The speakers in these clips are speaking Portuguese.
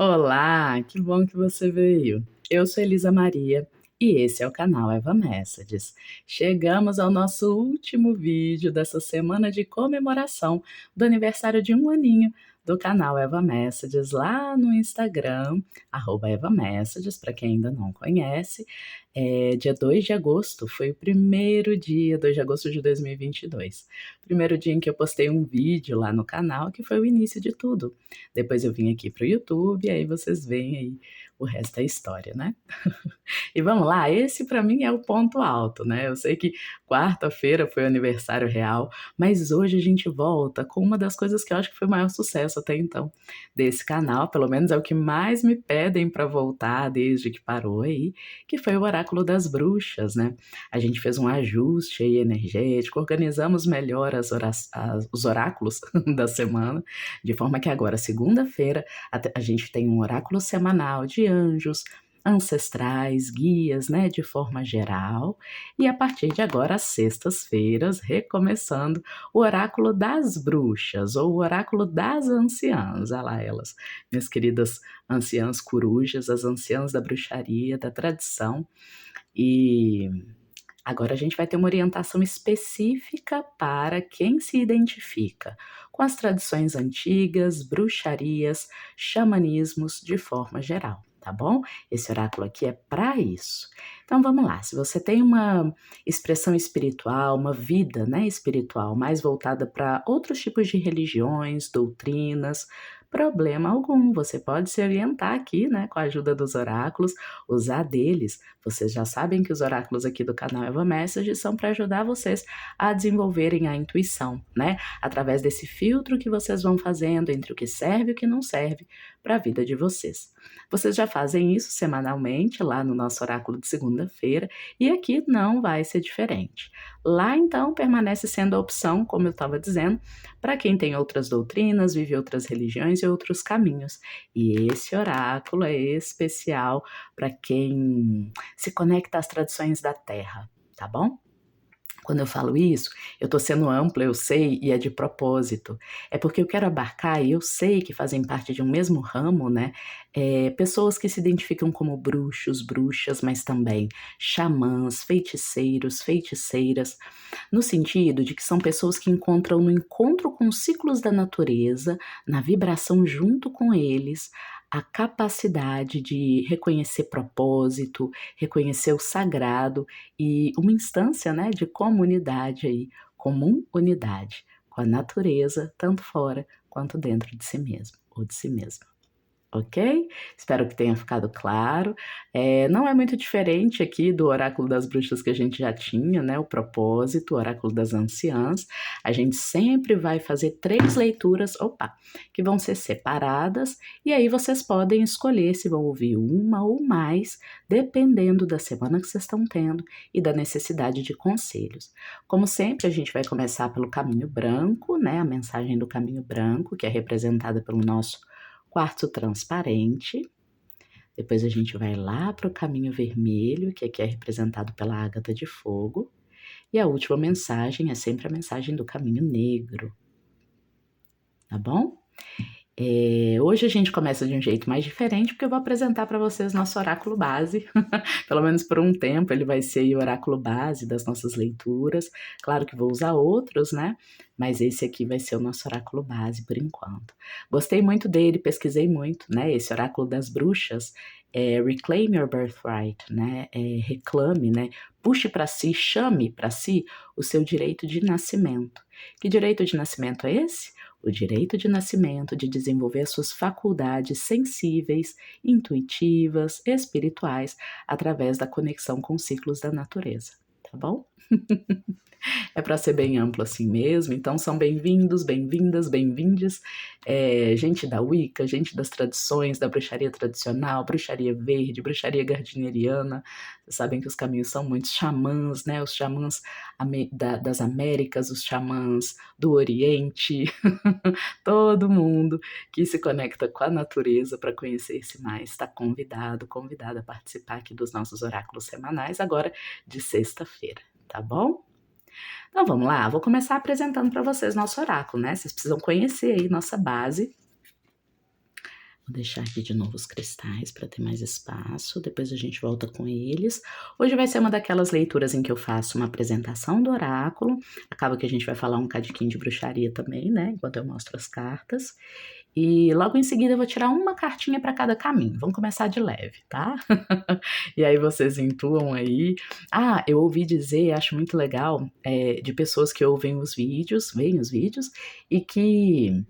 Olá, que bom que você veio. Eu sou Elisa Maria e esse é o canal Eva Messages. Chegamos ao nosso último vídeo dessa semana de comemoração do aniversário de um aninho do canal Eva Messages lá no Instagram, Eva Messages, para quem ainda não conhece. Dia 2 de agosto, foi o primeiro dia, 2 de agosto de 2022. Primeiro dia em que eu postei um vídeo lá no canal, que foi o início de tudo. Depois eu vim aqui para o YouTube, e aí vocês veem aí o resto é história, né? E vamos lá, esse para mim é o ponto alto, né? Eu sei que quarta-feira foi o aniversário real, mas hoje a gente volta com uma das coisas que eu acho que foi o maior sucesso até então desse canal, pelo menos é o que mais me pedem para voltar desde que parou aí, que foi o Oráculo das Bruxas, né? A gente fez um ajuste aí energético, organizamos melhor os oráculos da semana, de forma que agora, segunda-feira, a gente tem um oráculo semanal de anjos, ancestrais, guias, né, de forma geral. E a partir de agora, às sextas-feiras, recomeçando o oráculo das bruxas ou o oráculo das anciãs. Olha lá elas, minhas queridas anciãs corujas, as anciãs da bruxaria, da tradição. E agora a gente vai ter uma orientação específica para quem se identifica com as tradições antigas, bruxarias, xamanismos de forma geral, tá bom? Esse oráculo aqui é para isso. Então vamos lá, se você tem uma expressão espiritual, uma vida, né, espiritual mais voltada para outros tipos de religiões, doutrinas, problema algum, você pode se orientar aqui, né, com a ajuda dos oráculos, usar deles. Vocês já sabem que os oráculos aqui do canal Eva Message são para ajudar vocês a desenvolverem a intuição, né? Através desse filtro que vocês vão fazendo entre o que serve e o que não serve para a vida de vocês. Vocês já fazem isso semanalmente lá no nosso oráculo de segunda-feira e aqui não vai ser diferente. Lá então permanece sendo a opção, como eu estava dizendo, para quem tem outras doutrinas, vive outras religiões e outros caminhos. E esse oráculo é especial para quem se conecta às tradições da terra, tá bom? Quando eu falo isso, eu estou sendo ampla, eu sei, e é de propósito. É porque eu quero abarcar, e eu sei que fazem parte de um mesmo ramo, né? Pessoas que se identificam como bruxos, bruxas, mas também xamãs, feiticeiros, feiticeiras, no sentido de que são pessoas que encontram no encontro com os ciclos da natureza, na vibração junto com eles, a capacidade de reconhecer propósito, reconhecer o sagrado e uma instância, né, de comunidade aí, comum unidade com a natureza, tanto fora quanto dentro de si mesmo ou de si mesma. Ok? Espero que tenha ficado claro. Não é muito diferente aqui do oráculo das bruxas que a gente já tinha, né? O propósito, o oráculo das anciãs. A gente sempre vai fazer 3 leituras, que vão ser separadas, e aí vocês podem escolher se vão ouvir uma ou mais, dependendo da semana que vocês estão tendo e da necessidade de conselhos. Como sempre, a gente vai começar pelo caminho branco, né? A mensagem do caminho branco, que é representada pelo nosso quartzo transparente. Depois a gente vai lá para o caminho vermelho, que aqui é representado pela ágata de fogo. E a última mensagem é sempre a mensagem do caminho negro. Tá bom? Hoje a gente começa de um jeito mais diferente, porque eu vou apresentar para vocês nosso oráculo base. Pelo menos por um tempo ele vai ser o oráculo base das nossas leituras. Claro que vou usar outros, né? Mas esse aqui vai ser o nosso oráculo base por enquanto. Gostei muito dele, pesquisei muito, né? Esse oráculo das bruxas é Reclaim Your Birthright, né? Reclame, né? Puxe para si, chame para si o seu direito de nascimento. Que direito de nascimento é esse? O direito de nascimento de desenvolver as suas faculdades sensíveis, intuitivas, espirituais, através da conexão com os ciclos da natureza, tá bom? É para ser bem amplo assim mesmo, então são bem-vindos, bem-vindas, bem-vindes, gente da Wicca, gente das tradições, da bruxaria tradicional, bruxaria verde, bruxaria gardneriana. Vocês sabem que os caminhos são muitos xamãs, né? Os xamãs das Américas, os xamãs do Oriente, todo mundo que se conecta com a natureza para conhecer-se mais está convidado, convidada a participar aqui dos nossos oráculos semanais, agora de sexta-feira, tá bom? Então vamos lá, vou começar apresentando para vocês nosso oráculo, né? Vocês precisam conhecer aí nossa base. Vou deixar aqui de novo os cristais para ter mais espaço, depois a gente volta com eles. Hoje vai ser uma daquelas leituras em que eu faço uma apresentação do oráculo, acaba que a gente vai falar um cadiquinho de bruxaria também, né, enquanto eu mostro as cartas. E logo em seguida eu vou tirar uma cartinha para cada caminho. Vamos começar de leve, tá? E aí vocês intuam aí. Ah, eu ouvi dizer, acho muito legal, de pessoas que ouvem os vídeos, veem os vídeos, e que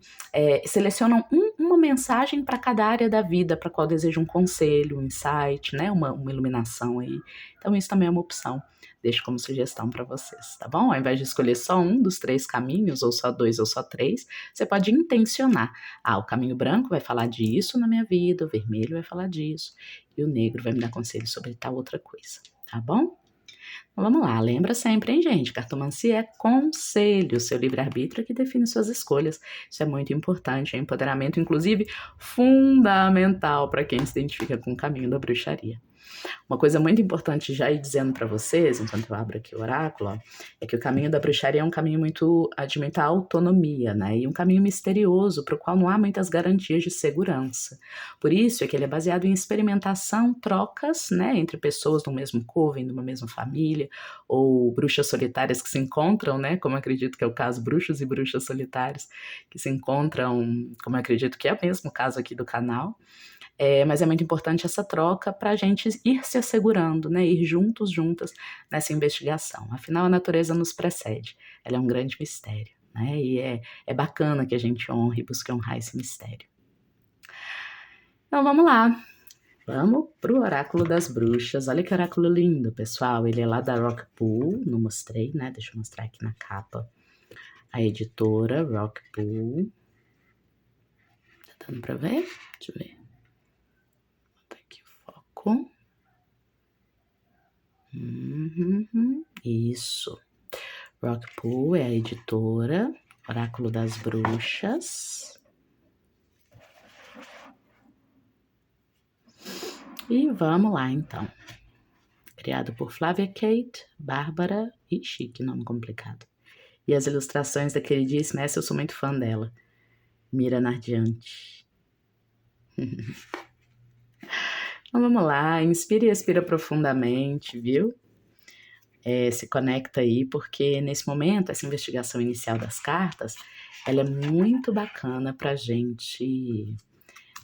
selecionam uma mensagem para cada área da vida, para qual desejam um conselho, um insight, né? Uma iluminação aí. Então isso também é uma opção. Deixo como sugestão para vocês, tá bom? Ao invés de escolher só um dos 3 caminhos, ou só 2, ou só 3, você pode intencionar. Ah, o caminho branco vai falar disso na minha vida, o vermelho vai falar disso, e o negro vai me dar conselho sobre tal outra coisa, tá bom? Então vamos lá, lembra sempre, hein, gente? Cartomancia é conselho, seu livre-arbítrio é que define suas escolhas. Isso é muito importante, é empoderamento, inclusive, fundamental para quem se identifica com o caminho da bruxaria. Uma coisa muito importante já ir dizendo para vocês, enquanto eu abro aqui o oráculo, ó, é que o caminho da bruxaria é um caminho de muita autonomia, né? E um caminho misterioso para o qual não há muitas garantias de segurança. Por isso é que ele é baseado em experimentação, trocas, né, entre pessoas do mesmo coven, de uma mesma família, ou bruxas solitárias que se encontram, né? Como eu acredito que é o caso, bruxos e bruxas solitárias que se encontram, como eu acredito que é o mesmo caso aqui do canal. Mas é muito importante essa troca para a gente ir se assegurando, né? Ir juntos, juntas nessa investigação. Afinal, a natureza nos precede. Ela é um grande mistério, né? E é bacana que a gente honre e busque honrar esse mistério. Então, vamos lá. Vamos pro Oráculo das Bruxas. Olha que oráculo lindo, pessoal. Ele é lá da Rockpool. Não mostrei, né? Deixa eu mostrar aqui na capa. A editora Rockpool. Tá dando para ver? Deixa eu ver. Isso. Rockpool é a editora, Oráculo das Bruxas. E vamos lá, então. Criado por Flávia Kate, Bárbara e Chique, nome complicado. E as ilustrações da queridíssima, essa eu sou muito fã dela, Mira Nardiante. Então vamos lá, inspira e expira profundamente, viu? Se conecta aí, porque nesse momento, essa investigação inicial das cartas, ela é muito bacana pra gente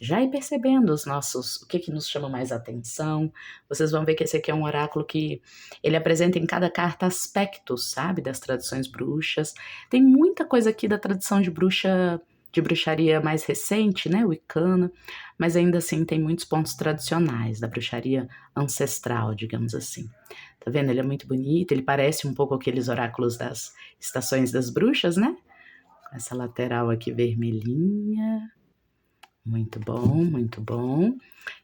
já ir percebendo o que nos chama mais atenção. Vocês vão ver que esse aqui é um oráculo que ele apresenta em cada carta aspectos, sabe, das tradições bruxas. Tem muita coisa aqui da tradição de bruxaria mais recente, né, wicana, mas ainda assim tem muitos pontos tradicionais da bruxaria ancestral, digamos assim. Tá vendo? Ele é muito bonito, ele parece um pouco aqueles oráculos das estações das bruxas, né? Com essa lateral aqui vermelhinha. Muito bom, muito bom.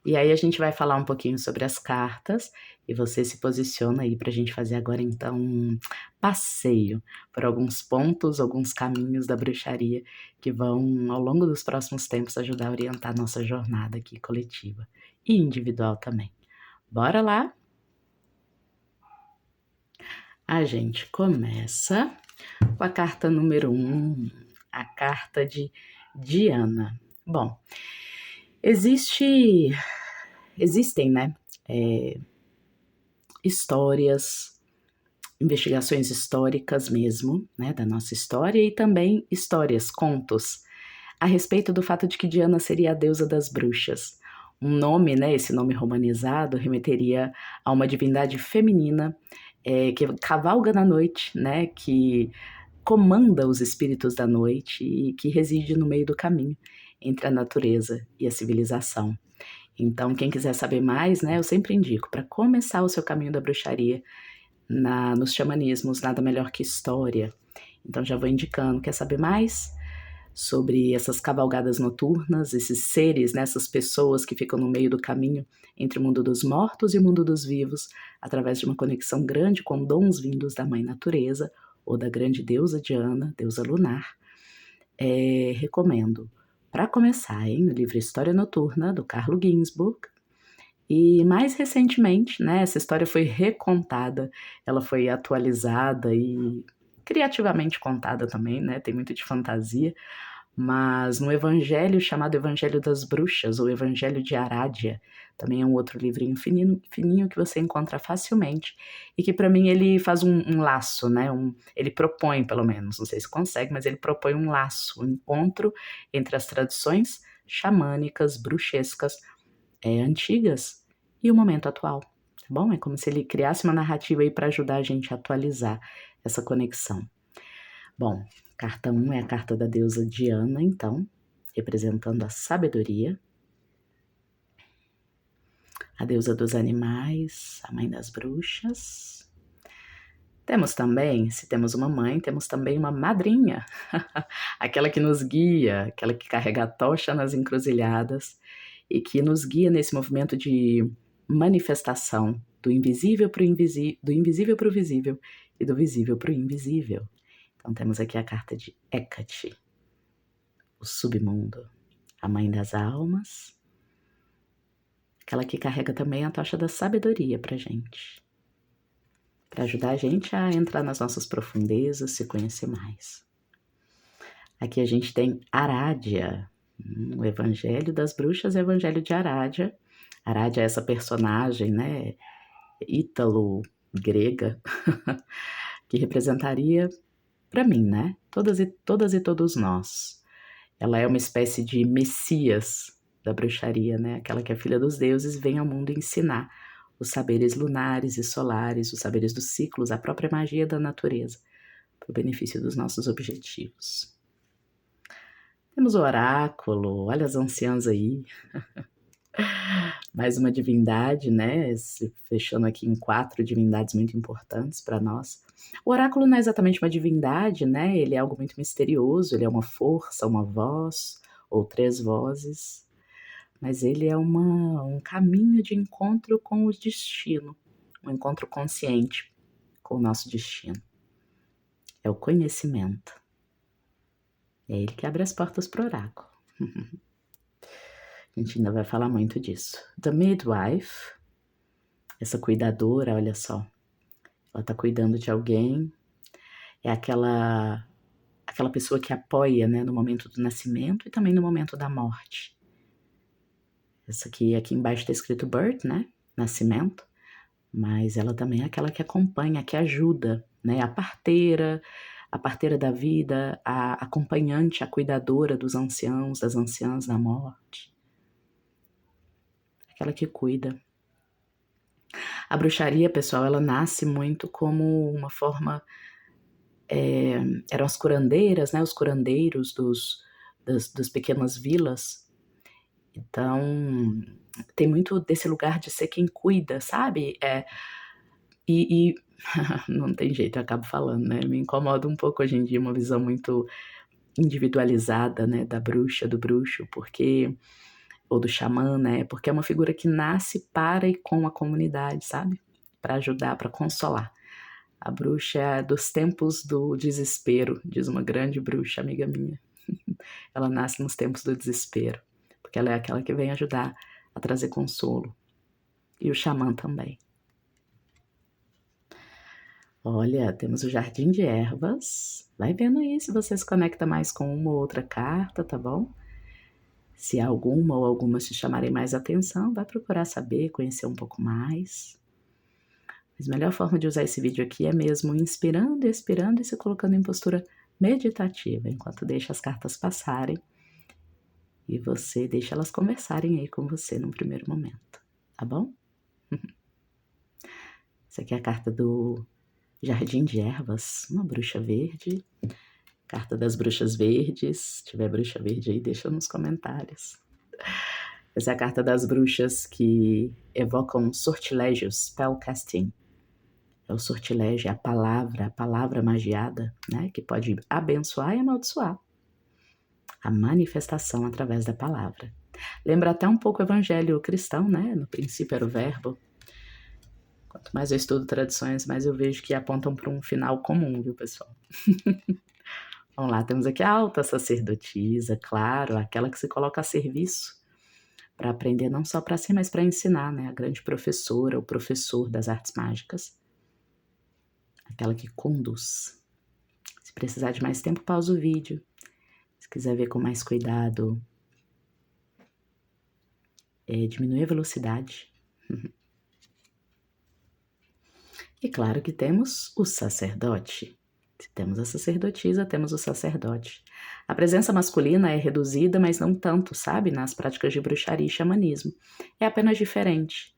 E aí a gente vai falar um pouquinho sobre as cartas e você se posiciona aí pra gente fazer agora então um passeio por alguns pontos, alguns caminhos da bruxaria que vão ao longo dos próximos tempos ajudar a orientar a nossa jornada aqui coletiva e individual também. Bora lá? A gente começa com a carta número 1, a carta de Diana. Bom, existem, né, histórias, investigações históricas mesmo, né, da nossa história e também histórias, contos, a respeito do fato de que Diana seria a deusa das bruxas. Um nome, né, esse nome romanizado, remeteria a uma divindade feminina que cavalga na noite, né, que comanda os espíritos da noite e que reside no meio do caminho entre a natureza e a civilização. Então, quem quiser saber mais, né, eu sempre indico, para começar o seu caminho da bruxaria nos xamanismos, nada melhor que história. Então, já vou indicando, quer saber mais sobre essas cavalgadas noturnas, esses seres, né, essas pessoas que ficam no meio do caminho entre o mundo dos mortos e o mundo dos vivos, através de uma conexão grande com dons vindos da Mãe Natureza ou da grande deusa Diana, deusa lunar. Recomendo. Para começar, o livro História Noturna, do Carlo Ginzburg. E mais recentemente, né, essa história foi recontada, ela foi atualizada e criativamente contada também, né, tem muito de fantasia, Mas no evangelho chamado Evangelho das Bruxas, ou Evangelho de Arádia, também é um outro livrinho fininho, fininho que você encontra facilmente e que para mim ele faz um laço, né? Ele propõe, pelo menos, não sei se consegue, mas ele propõe um laço, um encontro entre as tradições xamânicas, bruxescas, antigas e o momento atual, tá bom? É como se ele criasse uma narrativa aí para ajudar a gente a atualizar essa conexão. Bom, carta 1 é a carta da deusa Diana, então, representando a sabedoria. A deusa dos animais, a mãe das bruxas. Temos também, se temos uma mãe, temos também uma madrinha, aquela que nos guia, aquela que carrega a tocha nas encruzilhadas e que nos guia nesse movimento de manifestação do invisível para o visível e do visível para o invisível. Então temos aqui a carta de Hecate, o submundo, a mãe das almas, aquela que carrega também a tocha da sabedoria pra gente, para ajudar a gente a entrar nas nossas profundezas, se conhecer mais. Aqui a gente tem Arádia, o Evangelho das Bruxas e o Evangelho de Arádia. Arádia é essa personagem, né, ítalo-grega, que representaria, para mim, né, todas e todos nós. Ela é uma espécie de messias da bruxaria, né? Aquela que é filha dos deuses vem ao mundo ensinar os saberes lunares e solares, os saberes dos ciclos, a própria magia da natureza, para o benefício dos nossos objetivos. Temos o oráculo, olha as anciãs aí. Mais uma divindade, né? Fechando aqui em 4 divindades muito importantes para nós. O oráculo não é exatamente uma divindade, né? Ele é algo muito misterioso, ele é uma força, uma voz, ou 3 vozes, mas ele é um caminho de encontro com o destino, um encontro consciente com o nosso destino. É o conhecimento. É ele que abre as portas para o oráculo. A gente ainda vai falar muito disso. The Midwife, essa cuidadora, olha só, ela está cuidando de alguém, é aquela pessoa que apoia, né, no momento do nascimento e também no momento da morte. Essa aqui embaixo está escrito birth, né, nascimento, mas ela também é aquela que acompanha, que ajuda, né, a parteira da vida, a acompanhante, a cuidadora dos anciãos, das anciãs na morte. Aquela que cuida. A bruxaria, pessoal, ela nasce muito como uma forma... eram as curandeiras, né, os curandeiros das pequenas vilas. Então, tem muito desse lugar de ser quem cuida, sabe? E não tem jeito, eu acabo falando, né? Me incomoda um pouco hoje em dia uma visão muito individualizada, né, da bruxa, do bruxo, ou do xamã, né? Porque é uma figura que nasce para e com a comunidade, sabe? Para ajudar, para consolar. A bruxa é dos tempos do desespero, diz uma grande bruxa, amiga minha. Ela nasce nos tempos do desespero, porque ela é aquela que vem ajudar a trazer consolo. E o xamã também. Olha, temos o Jardim de Ervas. Vai vendo aí se você se conecta mais com uma ou outra carta, tá bom? Se alguma ou algumas te chamarem mais atenção, vai procurar saber, conhecer um pouco mais. Mas a melhor forma de usar esse vídeo aqui é mesmo inspirando, expirando e se colocando em postura meditativa, enquanto deixa as cartas passarem e você deixa elas conversarem aí com você num primeiro momento, tá bom? Essa aqui é a carta do Jardim de Ervas, uma bruxa verde. Carta das bruxas verdes. Se tiver bruxa verde aí, deixa nos comentários. Essa é a carta das bruxas que evocam sortilégios, spellcasting. É o sortilégio, é a palavra magiada, né? Que pode abençoar e amaldiçoar. A manifestação através da palavra. Lembra até um pouco o evangelho cristão, né? No princípio era o verbo. Quanto mais eu estudo tradições, mais eu vejo que apontam para um final comum, viu, pessoal? Vamos lá, temos aqui a alta sacerdotisa, claro, aquela que se coloca a serviço para aprender não só para si, mas para ensinar, né? A grande professora, o professor das artes mágicas. Aquela que conduz. Se precisar de mais tempo, pausa o vídeo. Se quiser ver com mais cuidado, diminuir a velocidade. E claro que temos o sacerdote. Se temos a sacerdotisa, temos o sacerdote. A presença masculina é reduzida, mas não tanto, sabe? Nas práticas de bruxaria e xamanismo. É apenas diferente.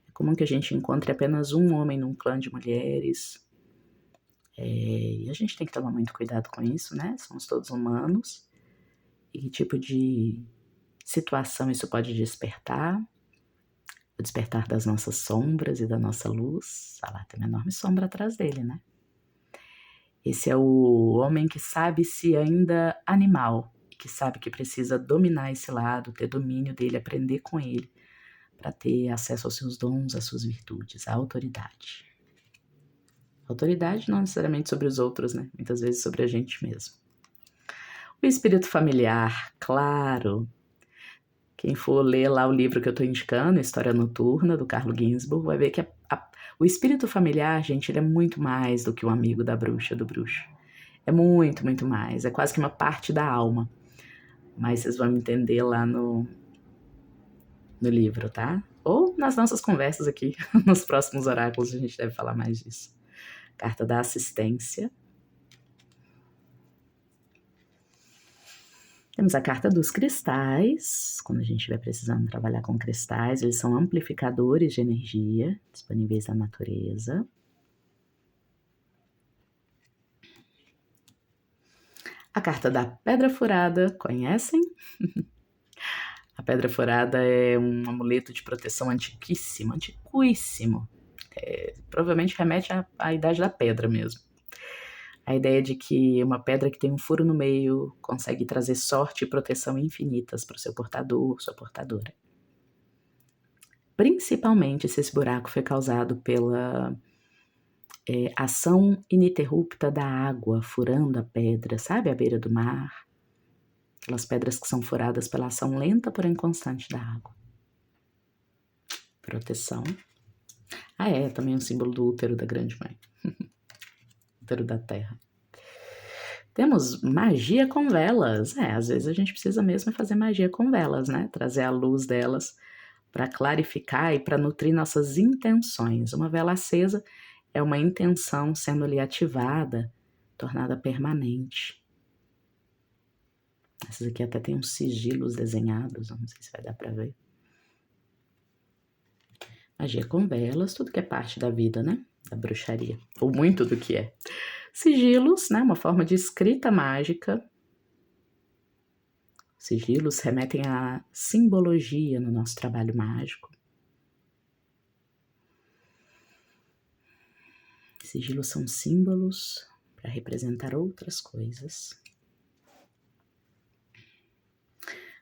É comum que a gente encontre apenas um homem num clã de mulheres. E a gente tem que tomar muito cuidado com isso, né? Somos todos humanos. E que tipo de situação isso pode despertar? O despertar das nossas sombras e da nossa luz. Ah lá, tem uma enorme sombra atrás dele, né? Esse é o homem que sabe-se ainda animal, que sabe que precisa dominar esse lado, ter domínio dele, aprender com ele, para ter acesso aos seus dons, às suas virtudes, à autoridade. Autoridade não necessariamente sobre os outros, né? Muitas vezes sobre a gente mesmo. O espírito familiar, claro. Quem for ler lá o livro que eu estou indicando, História Noturna, do Carlo Ginzburg, vai ver que o espírito familiar, gente, ele é muito mais do que um amigo da bruxa, do bruxo. É muito, muito mais. É quase que uma parte da alma. Mas vocês vão entender lá no livro, tá? Ou nas nossas conversas aqui, nos próximos oráculos, a gente deve falar mais disso. Carta da assistência. Temos a carta dos cristais. Quando a gente estiver precisando trabalhar com cristais, eles são amplificadores de energia disponíveis na natureza. A carta da pedra furada, conhecem? A pedra furada é um amuleto de proteção antiquíssimo, antiquíssimo. Provavelmente remete à idade da pedra mesmo. A ideia de que uma pedra que tem um furo no meio consegue trazer sorte e proteção infinitas para o seu portador, sua portadora. Principalmente se esse buraco foi causado pela ação ininterrupta da água furando a pedra, sabe, à beira do mar? Aquelas pedras que são furadas pela ação lenta, porém constante da água. Proteção. Também um símbolo do útero da grande mãe. Útero da terra. Temos magia com velas. Às vezes a gente precisa mesmo fazer magia com velas, né? Trazer a luz delas para clarificar e para nutrir nossas intenções. Uma vela acesa é uma intenção sendo ali ativada, tornada permanente. Essas aqui até tem uns sigilos desenhados, não sei se vai dar para ver. Magia com velas, tudo que é parte da vida, né? Da bruxaria, ou muito do que é. Sigilos, né? Uma forma de escrita mágica. Sigilos remetem à simbologia no nosso trabalho mágico. Sigilos são símbolos para representar outras coisas.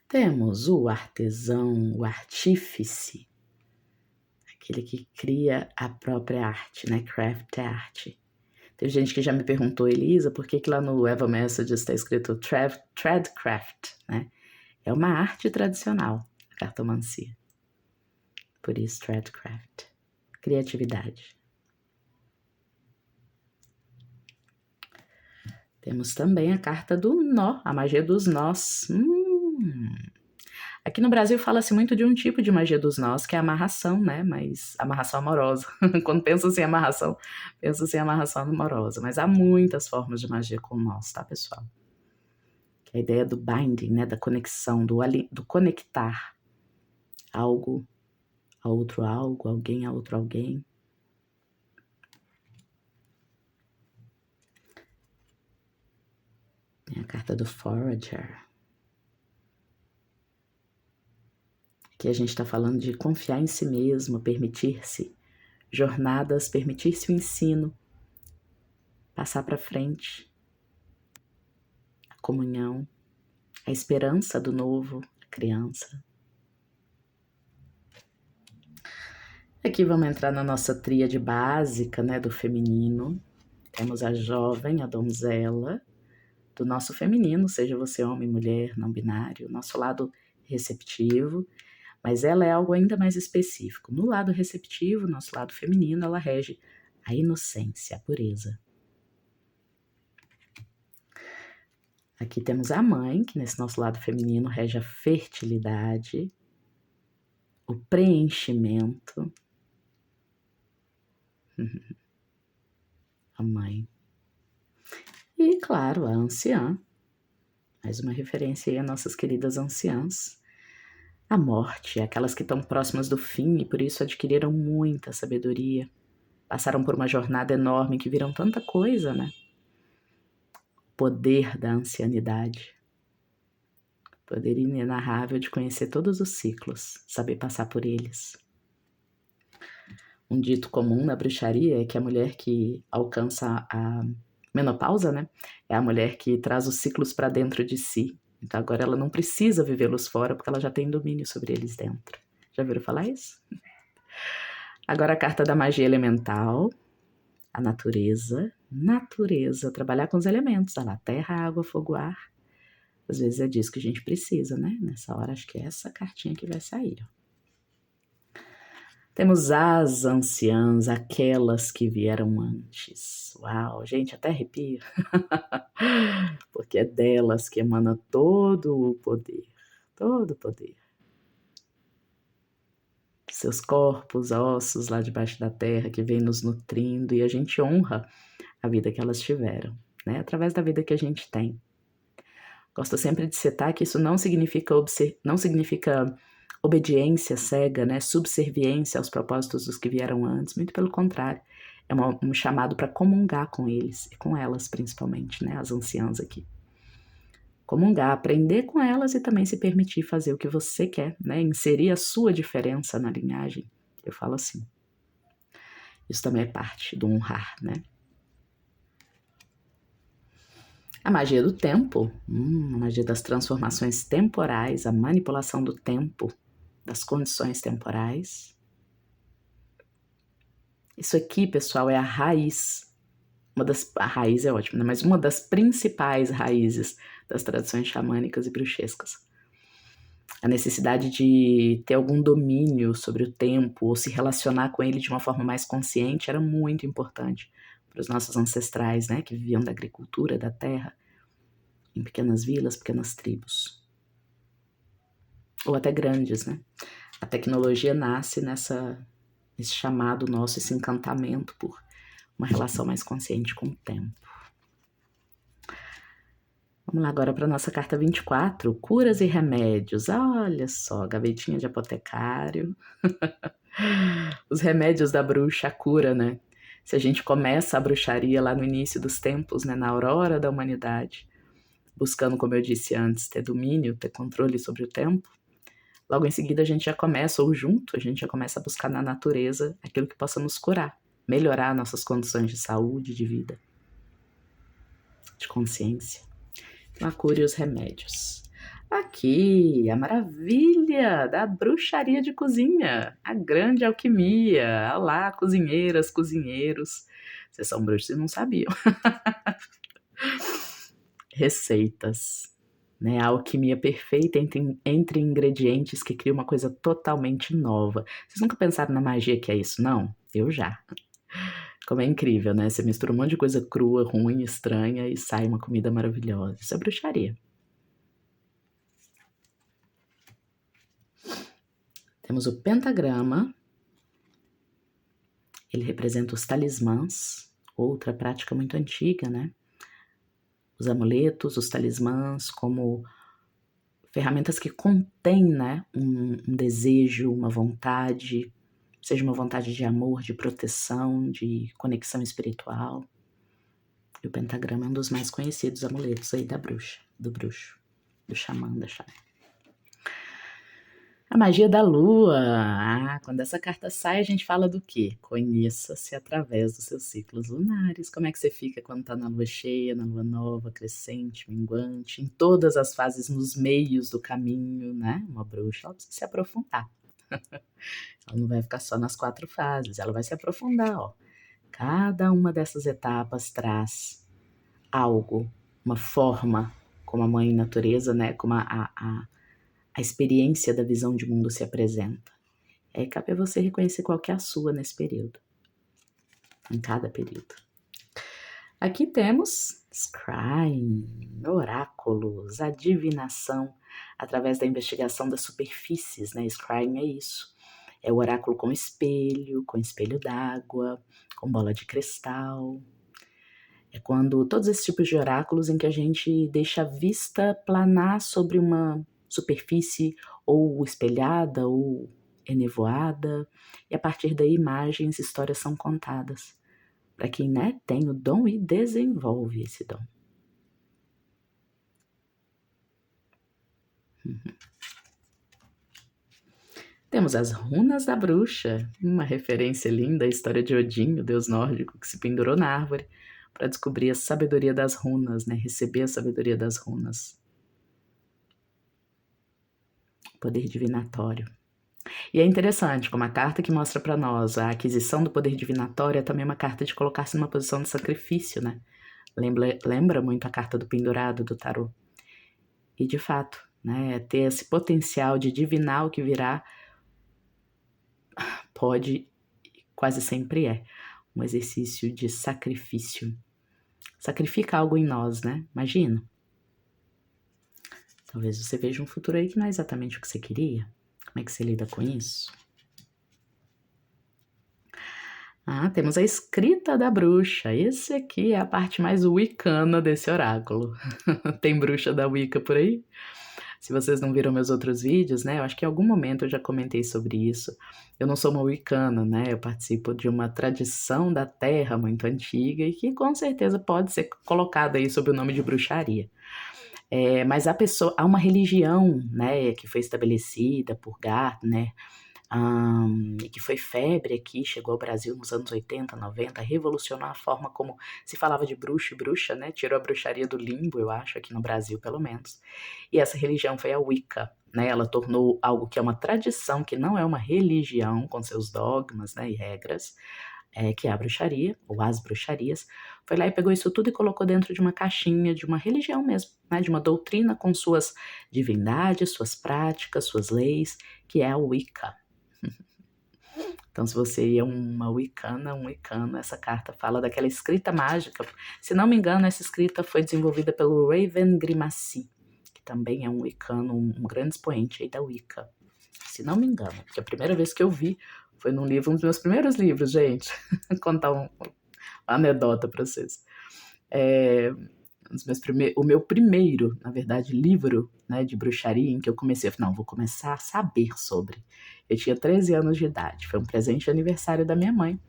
Temos o artesão, o artífice, aquele que cria a própria arte, né? Craft é arte. Teve gente que já me perguntou, Elisa, por que lá no Eva Messages está escrito Threadcraft, né? É uma arte tradicional, a cartomancia. Por isso, Threadcraft. Criatividade. Temos também a carta do nó, a magia dos nós. Aqui no Brasil fala-se muito de um tipo de magia dos nós, que é a amarração, né? Mas amarração amorosa. Quando pensa-se em amarração, pensa-se em amarração amorosa. Mas há muitas formas de magia com nós, tá, pessoal? Que é a ideia do binding, né? Da conexão, do conectar algo a outro algo, alguém a outro alguém. Tem a carta do Forager. Aqui a gente está falando de confiar em si mesmo, permitir-se jornadas, permitir-se o ensino, passar para frente, a comunhão, a esperança do novo, a criança. Aqui vamos entrar na nossa tríade básica, né, do feminino. Temos a jovem, a donzela, do nosso feminino, seja você homem, mulher, não binário, nosso lado receptivo, mas ela é algo ainda mais específico. No lado receptivo, nosso lado feminino, ela rege a inocência, a pureza. Aqui temos a mãe, que nesse nosso lado feminino rege a fertilidade, o preenchimento. A mãe. E, claro, a anciã. Mais uma referência aí a nossas queridas anciãs. A morte, aquelas que estão próximas do fim e por isso adquiriram muita sabedoria. Passaram por uma jornada enorme que viram tanta coisa, né? O poder da ancianidade. Poder inenarrável de conhecer todos os ciclos, saber passar por eles. Um dito comum na bruxaria é que a mulher que alcança a menopausa, né, é a mulher que traz os ciclos para dentro de si. Então agora ela não precisa vivê-los fora porque ela já tem domínio sobre eles dentro. Já viram falar isso? Agora a carta da magia elemental, a natureza. Natureza, trabalhar com os elementos, olha lá, terra, água, fogo, ar. Às vezes é disso que a gente precisa, né? Nessa hora acho que é essa cartinha que vai sair, ó. Temos as anciãs, aquelas que vieram antes. Uau, gente, até arrepio. Porque é delas que emana todo o poder. Todo o poder. Seus corpos, ossos lá debaixo da terra que vem nos nutrindo e a gente honra a vida que elas tiveram, né? Através da vida que a gente tem. Gosto sempre de citar que isso não significa obediência cega, né? Subserviência aos propósitos dos que vieram antes, muito pelo contrário. É um chamado para comungar com eles e com elas principalmente, né? As anciãs aqui. Comungar, aprender com elas e também se permitir fazer o que você quer, né? Inserir a sua diferença na linhagem. Eu falo assim. Isso também é parte do honrar, né? A magia do tempo, a magia das transformações temporais, a manipulação do tempo, das condições temporais. Isso aqui, pessoal, é a raiz. A raiz é ótima, né? Mas uma das principais raízes das tradições xamânicas e bruxescas. A necessidade de ter algum domínio sobre o tempo ou se relacionar com ele de uma forma mais consciente era muito importante para os nossos ancestrais, né? Que viviam da agricultura, da terra, em pequenas vilas, pequenas tribos. Ou até grandes, né? A tecnologia nasce nesse chamado nosso, esse encantamento por uma relação mais consciente com o tempo. Vamos lá agora para a nossa carta 24, curas e remédios. Olha só, gavetinha de apotecário. Os remédios da bruxa, a cura, né? Se a gente começa a bruxaria lá no início dos tempos, né, na aurora da humanidade, buscando, como eu disse antes, ter domínio, ter controle sobre o tempo, logo em seguida a gente já começa, ou junto, a gente já começa a buscar na natureza aquilo que possa nos curar, melhorar nossas condições de saúde, de vida, de consciência. Então, a cura e os remédios. Aqui, a maravilha da bruxaria de cozinha, a grande alquimia. Olá, cozinheiras, cozinheiros. Vocês são bruxos e não sabiam. Receitas. Né, a alquimia perfeita entre ingredientes que cria uma coisa totalmente nova. Vocês nunca pensaram na magia que é isso, não? Eu já. Como é incrível, né? Você mistura um monte de coisa crua, ruim, estranha e sai uma comida maravilhosa. Isso é bruxaria. Temos o pentagrama. Ele representa os talismãs, outra prática muito antiga, né? Os amuletos, os talismãs, como ferramentas que contêm, né, um desejo, uma vontade, seja uma vontade de amor, de proteção, de conexão espiritual. E o pentagrama é um dos mais conhecidos amuletos aí da bruxa, do bruxo, do xamã, da xamã. A magia da lua. Quando essa carta sai, a gente fala do quê? Conheça-se através dos seus ciclos lunares. Como é que você fica quando tá na lua cheia, na lua nova, crescente, minguante, em todas as fases, nos meios do caminho, né? Uma bruxa, ela precisa se aprofundar. Ela não vai ficar só nas 4 fases, ela vai se aprofundar, ó. Cada uma dessas etapas traz algo, uma forma, como a mãe natureza, né? Como a experiência da visão de mundo se apresenta. Aí cabe a você reconhecer qual que é a sua nesse período. Em cada período. Aqui temos scrying, oráculos, adivinação, através da investigação das superfícies, né? Scrying é isso. É o oráculo com espelho d'água, com bola de cristal. É quando todos esses tipos de oráculos em que a gente deixa a vista planar sobre uma superfície ou espelhada ou enevoada, e a partir daí imagens, histórias são contadas para quem, né, tem o dom e desenvolve esse dom. Temos as runas da bruxa, uma referência linda à história de Odin, o deus nórdico que se pendurou na árvore para descobrir a sabedoria das runas, né, receber a sabedoria das runas. Poder divinatório. E é interessante como a carta que mostra para nós a aquisição do poder divinatório é também uma carta de colocar-se numa posição de sacrifício, né? Lembra muito a carta do pendurado do tarô. E de fato, né, ter esse potencial de divinar o que virá pode, quase sempre é, um exercício de sacrifício. Sacrifica algo em nós, né? Imagina. Talvez você veja um futuro aí que não é exatamente o que você queria. Como é que você lida com isso? Ah, temos a escrita da bruxa. Esse aqui é a parte mais wicana desse oráculo. Tem bruxa da Wicca por aí? Se vocês não viram meus outros vídeos, né? Eu acho que em algum momento eu já comentei sobre isso. Eu não sou uma wicana, né? Eu participo de uma tradição da terra muito antiga e que com certeza pode ser colocada aí sob o nome de bruxaria. Mas há uma religião, né, que foi estabelecida por Gardner, e que foi febre aqui, chegou ao Brasil nos anos 80, 90, revolucionou a forma como se falava de bruxo e bruxa, né? Tirou a bruxaria do limbo, eu acho, aqui no Brasil pelo menos. E essa religião foi a Wicca, né? Ela tornou algo que é uma tradição, que não é uma religião com seus dogmas, né, e regras, que é a bruxaria, ou as bruxarias, foi lá e pegou isso tudo e colocou dentro de uma caixinha, de uma religião mesmo, né, de uma doutrina com suas divindades, suas práticas, suas leis, que é a Wicca. Então, se você é uma wicana, um wicano, essa carta fala daquela escrita mágica. Se não me engano, essa escrita foi desenvolvida pelo Raven Grimassi, que também é um wicano, um grande expoente aí da Wicca. Se não me engano, porque a primeira vez que eu vi foi num livro, um dos meus primeiros livros, gente. Vou contar uma anedota para vocês. O meu primeiro, na verdade, livro, né, de bruxaria em que eu comecei, não, vou começar a saber sobre. Eu tinha 13 anos de idade, foi um presente de aniversário da minha mãe.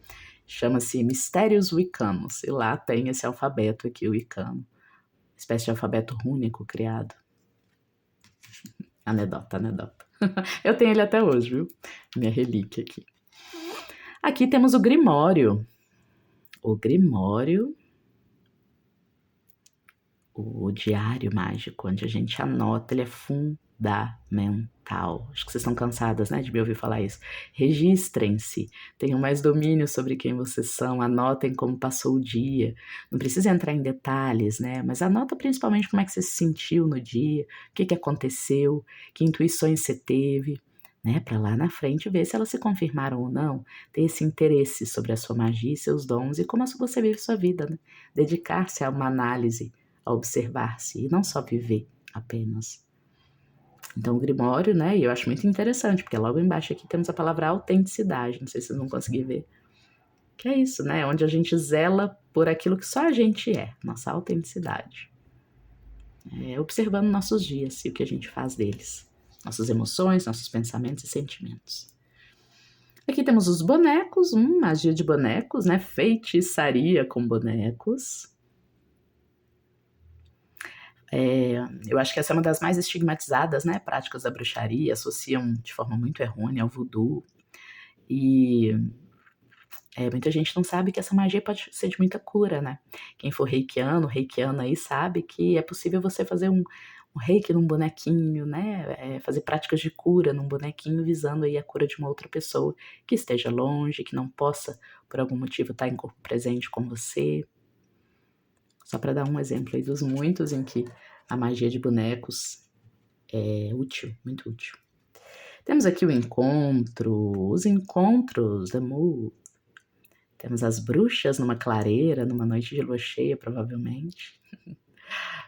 Chama-se Mistérios Wiccanos, e lá tem esse alfabeto aqui, o wicano. Espécie de alfabeto rúnico criado. Anedota. Eu tenho ele até hoje, viu? Minha relíquia aqui. Aqui temos o Grimório. O Grimório, o diário mágico, onde a gente anota, ele é fundamental. Acho que vocês estão cansadas, né, de me ouvir falar isso. Registrem-se, tenham mais domínio sobre quem vocês são, anotem como passou o dia. Não precisa entrar em detalhes, né, mas anota principalmente como é que você se sentiu no dia, o que aconteceu, que intuições você teve, né, para lá na frente ver se elas se confirmaram ou não, ter esse interesse sobre a sua magia e seus dons e como você vive sua vida, né? Dedicar-se a uma análise, a observar-se e não só viver apenas. Então, o Grimório, né, e eu acho muito interessante, porque logo embaixo aqui temos a palavra autenticidade, não sei se vocês vão conseguir ver, que é isso, né, onde a gente zela por aquilo que só a gente é, nossa autenticidade. Observando nossos dias e o que a gente faz deles, nossas emoções, nossos pensamentos e sentimentos. Aqui temos os bonecos, magia de bonecos, né, feitiçaria com bonecos. Eu acho que essa é uma das mais estigmatizadas, né, práticas da bruxaria, associam de forma muito errônea ao voodoo, e muita gente não sabe que essa magia pode ser de muita cura, né? Quem for reikiana aí sabe que é possível você fazer um reiki num bonequinho, né, fazer práticas de cura num bonequinho visando aí a cura de uma outra pessoa que esteja longe, que não possa, por algum motivo, estar em corpo presente com você. Só para dar um exemplo aí dos muitos em que a magia de bonecos é útil, muito útil. Temos aqui o encontro, os encontros, the move. Temos as bruxas numa clareira, numa noite de lua cheia, provavelmente.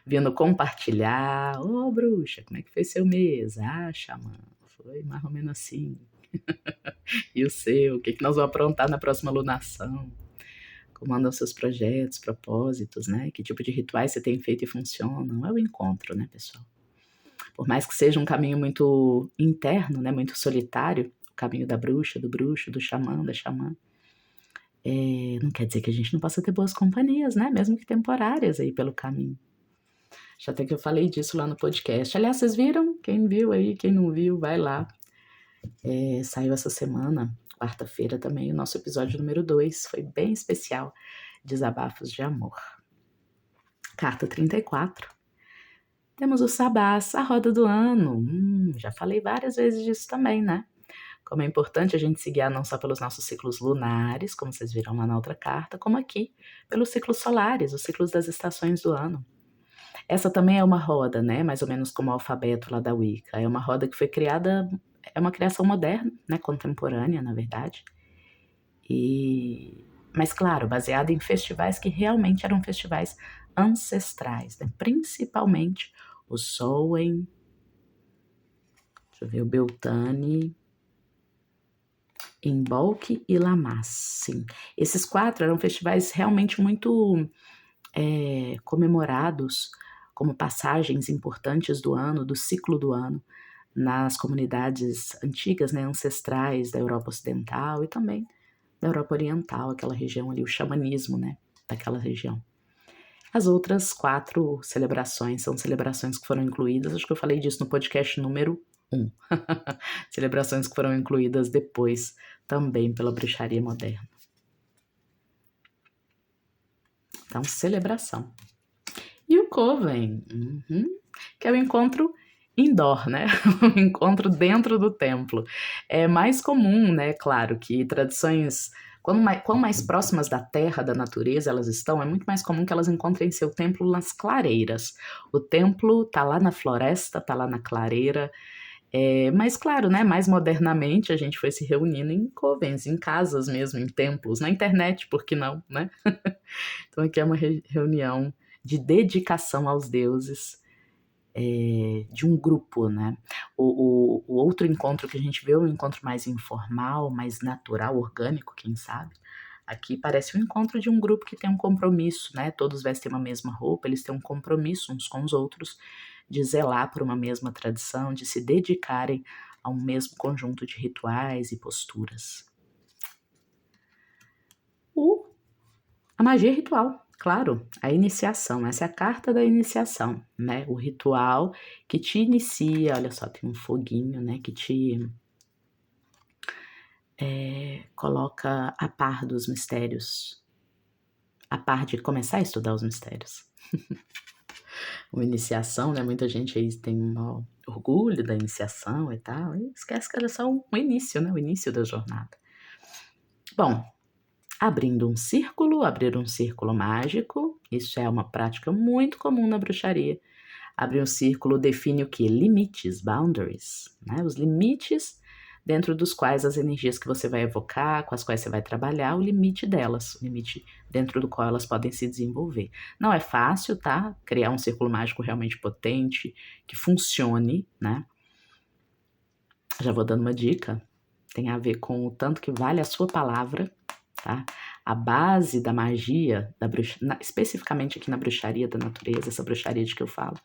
Vindo compartilhar. Ô, bruxa, como é que foi seu mês? Ah, xamã, foi mais ou menos assim. E o seu? O que nós vamos aprontar na próxima lunação? Como andam seus projetos, propósitos, né? Que tipo de rituais você tem feito e funcionam? É o encontro, né, pessoal? Por mais que seja um caminho muito interno, né, muito solitário, o caminho da bruxa, do bruxo, do xamã, da xamã, não quer dizer que a gente não possa ter boas companhias, né? Mesmo que temporárias aí pelo caminho. Já até que eu falei disso lá no podcast. Aliás, vocês viram? Quem viu aí, quem não viu, vai lá. Saiu essa semana, quarta-feira também, o nosso episódio número 2. Foi bem especial. Desabafos de amor. Carta 34. Temos o Sabás, a roda do ano. Já falei várias vezes disso também, né? Como é importante a gente se guiar não só pelos nossos ciclos lunares, como vocês viram lá na outra carta, como aqui, pelos ciclos solares, os ciclos das estações do ano. Essa também é uma roda, né? Mais ou menos como o alfabeto lá da Wicca. É uma roda que foi criada, é uma criação moderna, né? Contemporânea, na verdade. Mas claro, baseada em festivais que realmente eram festivais ancestrais, né? Principalmente o Samhain, deixa eu ver, o Beltane, Imbolc e Lammas, sim. Esses 4 eram festivais realmente muito comemorados como passagens importantes do ano, do ciclo do ano, nas comunidades antigas, né, ancestrais da Europa Ocidental e também da Europa Oriental, aquela região ali, o xamanismo, né, daquela região. As outras 4 celebrações são celebrações que foram incluídas, acho que eu falei disso no podcast número 1. Celebrações que foram incluídas depois também pela bruxaria moderna. Então, celebração. E o Coven, que é o encontro indoor, né? O encontro dentro do templo. É mais comum, né? Claro que tradições, quanto mais próximas da terra, da natureza elas estão, é muito mais comum que elas encontrem seu templo nas clareiras. O templo tá lá na floresta, tá lá na clareira. Mas claro, né? Mais modernamente a gente foi se reunindo em covens, em casas mesmo, em templos, na internet, por que não, né? Então aqui é uma reunião de dedicação aos deuses de um grupo, né? O outro encontro que a gente vê é um encontro mais informal, mais natural, orgânico, quem sabe. Aqui parece um encontro de um grupo que tem um compromisso, né? Todos vestem uma mesma roupa, eles têm um compromisso uns com os outros de zelar por uma mesma tradição, de se dedicarem a um mesmo conjunto de rituais e posturas. A magia ritual, claro, a iniciação, essa é a carta da iniciação, né? O ritual que te inicia, olha só, tem um foguinho, né? Que te coloca a par dos mistérios, a par de começar a estudar os mistérios. Uma iniciação, né? Muita gente aí tem um orgulho da iniciação e tal, e esquece que era só o início, né? O início da jornada. Bom, abrir um círculo mágico, isso é uma prática muito comum na bruxaria. Abrir um círculo define o que? Limites, boundaries, né? Os limites dentro dos quais as energias que você vai evocar, com as quais você vai trabalhar, o limite delas, o limite dentro do qual elas podem se desenvolver. Não é fácil, tá? Criar um círculo mágico realmente potente, que funcione, né? Já vou dando uma dica, tem a ver com o tanto que vale a sua palavra, tá? A base da magia, especificamente aqui na bruxaria da natureza, essa bruxaria de que eu falo,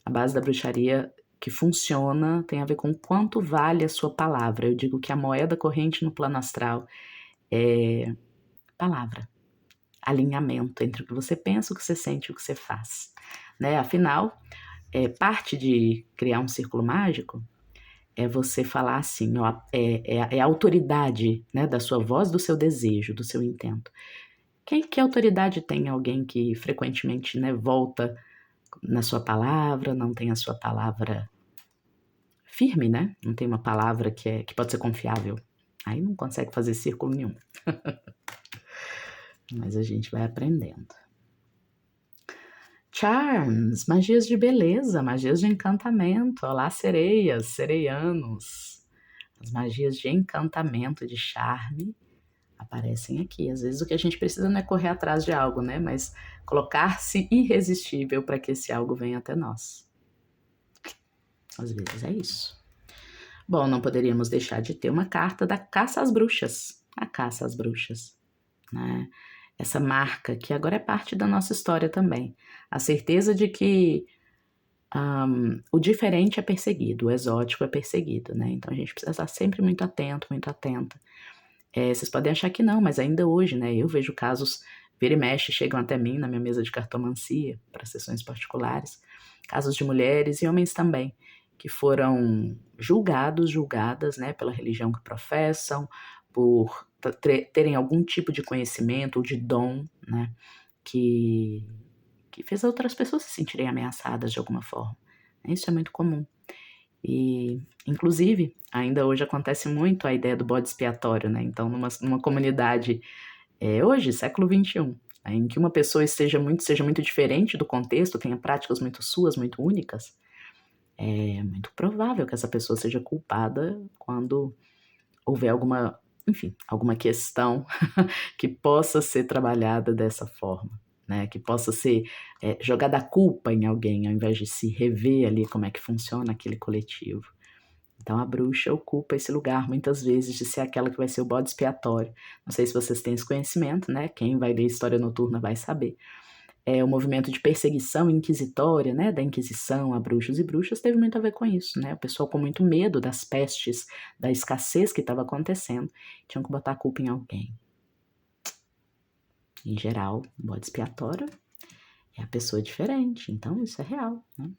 a base da bruxaria que funciona tem a ver com quanto vale a sua palavra. Eu digo que a moeda corrente no plano astral é palavra, alinhamento entre o que você pensa, o que você sente e o que você faz, né? Afinal, parte de criar um círculo mágico é você falar assim, ó, é a autoridade, né, da sua voz, do seu desejo, do seu intento. Que autoridade tem alguém que frequentemente, né, volta na sua palavra, não tem a sua palavra firme, né? Não tem uma palavra que pode ser confiável. Aí não consegue fazer círculo nenhum. Mas a gente vai aprendendo. Charms, magias de beleza, magias de encantamento. Olá, sereias, sereianos. As magias de encantamento, de charme, aparecem aqui. Às vezes o que a gente precisa não é correr atrás de algo, né? Mas colocar-se irresistível para que esse algo venha até nós. Às vezes é isso. Bom, não poderíamos deixar de ter uma carta da caça às bruxas. A caça às bruxas, né? Essa marca que agora é parte da nossa história também. A certeza de que o diferente é perseguido, o exótico é perseguido, né? Então a gente precisa estar sempre muito atento, muito atenta. Vocês podem achar que não, mas ainda hoje, né? Eu vejo casos, vira e mexe, chegam até mim na minha mesa de cartomancia, para sessões particulares, casos de mulheres e homens também, que foram julgadas, né, pela religião que professam, por terem algum tipo de conhecimento ou de dom, né, que fez outras pessoas se sentirem ameaçadas de alguma forma. Isso é muito comum. E, inclusive, ainda hoje acontece muito a ideia do bode expiatório, né? Então, numa comunidade, hoje, século XXI, em que uma pessoa seja muito diferente do contexto, tenha práticas muito suas, muito únicas, é muito provável que essa pessoa seja culpada quando houver alguma questão que possa ser trabalhada dessa forma, né? Que possa ser jogada a culpa em alguém, ao invés de se rever ali como é que funciona aquele coletivo. Então a bruxa ocupa esse lugar muitas vezes de ser aquela que vai ser o bode expiatório. Não sei se vocês têm esse conhecimento, né? Quem vai ler História Noturna vai saber. O movimento de perseguição inquisitória, né, da Inquisição a bruxos e bruxas teve muito a ver com isso, né? O pessoal com muito medo das pestes, da escassez que estava acontecendo, tinham que botar a culpa em alguém. Em geral, o bode expiatório é a pessoa diferente, então isso é real, né?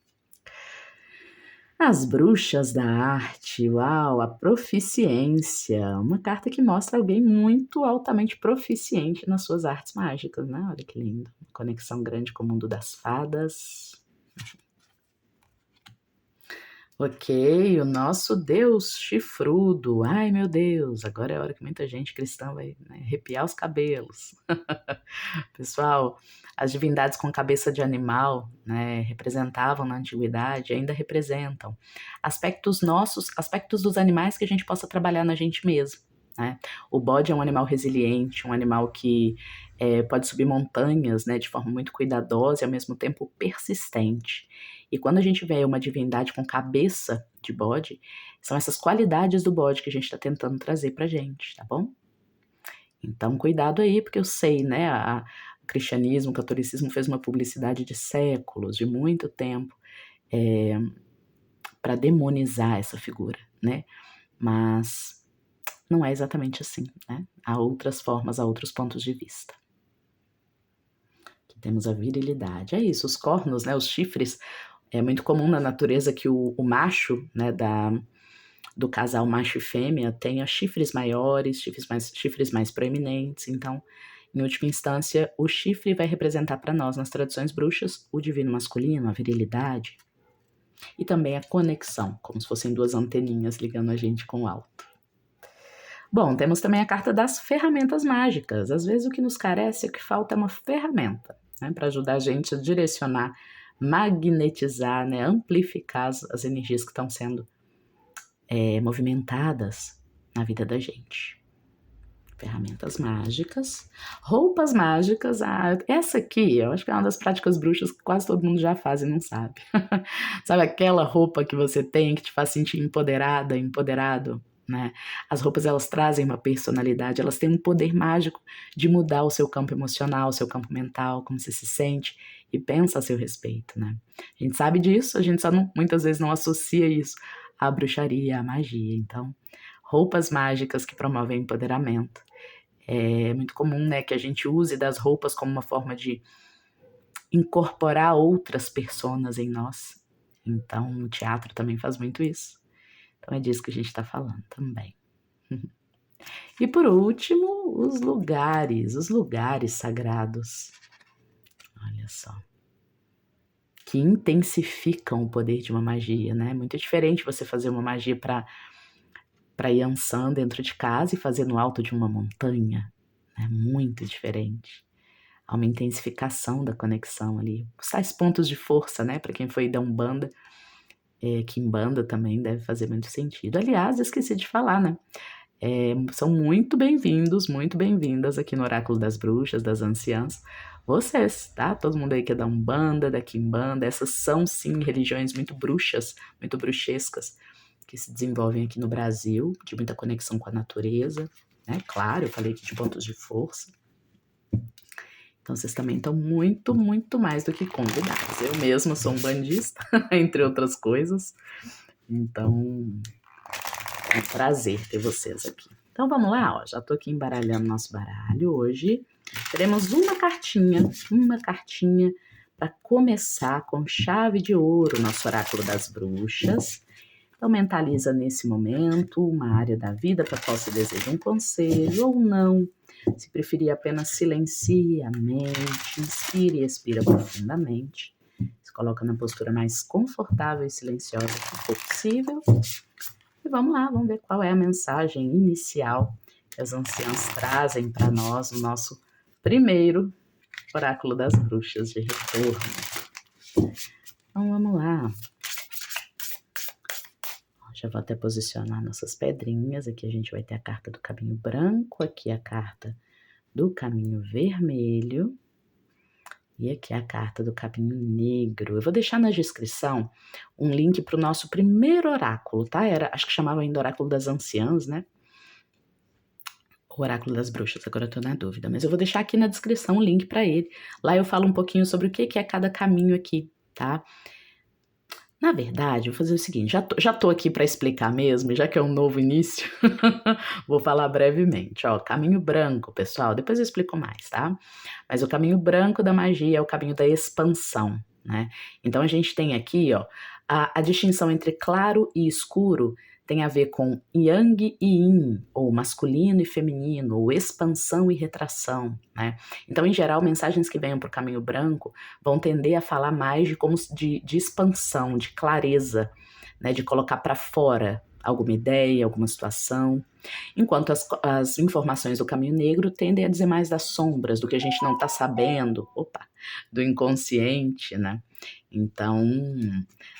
As bruxas da arte, uau, a proficiência, uma carta que mostra alguém muito altamente proficiente nas suas artes mágicas, né? Olha que lindo, conexão grande com o mundo das fadas. Ok, o nosso Deus chifrudo. Ai, meu Deus, agora é a hora que muita gente cristã vai, né, arrepiar os cabelos. Pessoal, as divindades com cabeça de animal, né, representavam na antiguidade, ainda representam aspectos nossos, aspectos dos animais que a gente possa trabalhar na gente mesmo, né? O bode é um animal resiliente, um animal que pode subir montanhas, né, de forma muito cuidadosa e ao mesmo tempo persistente. E quando a gente vê uma divindade com cabeça de bode, são essas qualidades do bode que a gente está tentando trazer pra gente, tá bom? Então, cuidado aí, porque eu sei, né, o cristianismo, o catolicismo fez uma publicidade de séculos, de muito tempo, para demonizar essa figura, né? Mas não é exatamente assim, né? Há outras formas, há outros pontos de vista. Aqui temos a virilidade. É isso, os cornos, né, os chifres. É muito comum na natureza que o macho, né, do casal macho e fêmea tenha chifres maiores, chifres mais proeminentes. Então, em última instância, o chifre vai representar para nós, nas tradições bruxas, o divino masculino, a virilidade e também a conexão, como se fossem duas anteninhas ligando a gente com o alto. Bom, temos também a carta das ferramentas mágicas. Às vezes o que nos carece, o que falta é uma ferramenta, né, para ajudar a gente a direcionar, magnetizar, né, amplificar as energias que estão sendo movimentadas na vida da gente. Ferramentas mágicas, roupas mágicas. Essa aqui, eu acho que é uma das práticas bruxas que quase todo mundo já faz e não sabe. Sabe aquela roupa que você tem que te faz sentir empoderada, empoderado, né? As roupas, elas trazem uma personalidade, elas têm um poder mágico de mudar o seu campo emocional, o seu campo mental, como você se sente e pensa a seu respeito, né? A gente sabe disso, a gente só muitas vezes não associa isso à bruxaria, à magia. Então, roupas mágicas que promovem empoderamento. É muito comum, né, que a gente use das roupas como uma forma de incorporar outras personas em nós. Então, o teatro também faz muito isso. Então, é disso que a gente está falando também. E por último, os lugares sagrados. Olha só. Que intensificam o poder de uma magia, né? Muito diferente você fazer uma magia para Yansan dentro de casa e fazer no alto de uma montanha. É muito diferente. Há uma intensificação da conexão ali. Os tais pontos de força, né? Para quem foi da Umbanda, Quimbanda também deve fazer muito sentido. Aliás, esqueci de falar, né? São muito bem-vindos, muito bem-vindas aqui no Oráculo das Bruxas, das Anciãs. Vocês, tá? Todo mundo aí que é da Umbanda, da Quimbanda, essas são sim religiões muito bruxas, muito bruxescas, que se desenvolvem aqui no Brasil, de muita conexão com a natureza, né? Claro, eu falei aqui de pontos de força. Então vocês também estão muito, muito mais do que convidados. Eu mesma sou umbandista, entre outras coisas. Então, é um prazer ter vocês aqui. Então vamos lá, ó. Já tô aqui embaralhando nosso baralho. Hoje teremos uma cartinha para começar com chave de ouro, nosso oráculo das bruxas. Então mentaliza nesse momento uma área da vida para qual você deseja um conselho ou não. Se preferir, apenas silencie a mente, inspire e expira profundamente. Se coloca na postura mais confortável e silenciosa que for possível. E vamos lá, vamos ver qual é a mensagem inicial que as anciãs trazem para nós no nosso primeiro oráculo das bruxas de retorno. Então vamos lá. Já vou até posicionar nossas pedrinhas. Aqui a gente vai ter a carta do caminho branco, aqui a carta do caminho vermelho e aqui a carta do caminho negro. Eu vou deixar na descrição um link para o nosso primeiro oráculo, tá? Acho que chamava ainda oráculo das anciãs, né? O oráculo das bruxas, agora eu tô na dúvida. Mas eu vou deixar aqui na descrição o link para ele. Lá eu falo um pouquinho sobre o que é cada caminho aqui, tá? Na verdade, vou fazer o seguinte, já tô aqui para explicar mesmo, já que é um novo início, vou falar brevemente. Ó, caminho branco, pessoal, depois eu explico mais, tá? Mas o caminho branco da magia é o caminho da expansão, né? Então a gente tem aqui, ó, a distinção entre claro e escuro tem a ver com yang e yin, ou masculino e feminino, ou expansão e retração, né? Então, em geral, mensagens que venham para o caminho branco vão tender a falar mais de expansão, de clareza, né? De colocar para fora alguma ideia, alguma situação, enquanto as informações do caminho negro tendem a dizer mais das sombras, do que a gente não está sabendo, do inconsciente, né? Então,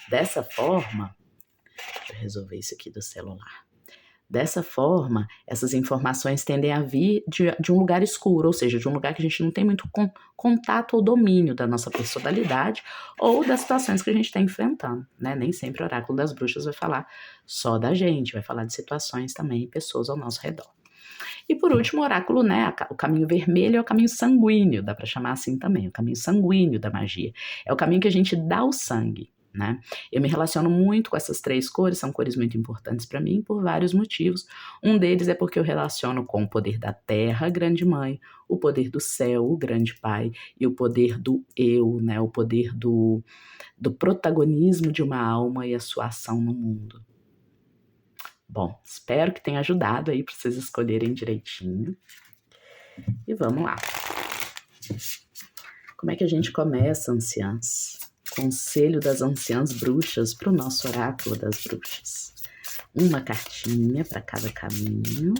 dessa forma, deixa eu resolver isso aqui do celular. Dessa forma, essas informações tendem a vir de um lugar escuro, ou seja, de um lugar que a gente não tem muito contato ou domínio da nossa personalidade ou das situações que a gente está enfrentando, né? Nem sempre o oráculo das bruxas vai falar só da gente, vai falar de situações também e pessoas ao nosso redor. E por último, o oráculo, né? O caminho vermelho é o caminho sanguíneo, dá para chamar assim também, o caminho sanguíneo da magia. É o caminho que a gente dá o sangue, né? Eu me relaciono muito com essas três cores, são cores muito importantes para mim por vários motivos. Um deles é porque eu relaciono com o poder da terra, a grande mãe, o poder do céu, o grande pai, e o poder do eu, né? O poder do protagonismo de uma alma e a sua ação no mundo. Bom, espero que tenha ajudado aí para vocês escolherem direitinho. E vamos lá. Como é que a gente começa, anciãs? Conselho das anciãs bruxas para o nosso oráculo das bruxas. Uma cartinha para cada caminho.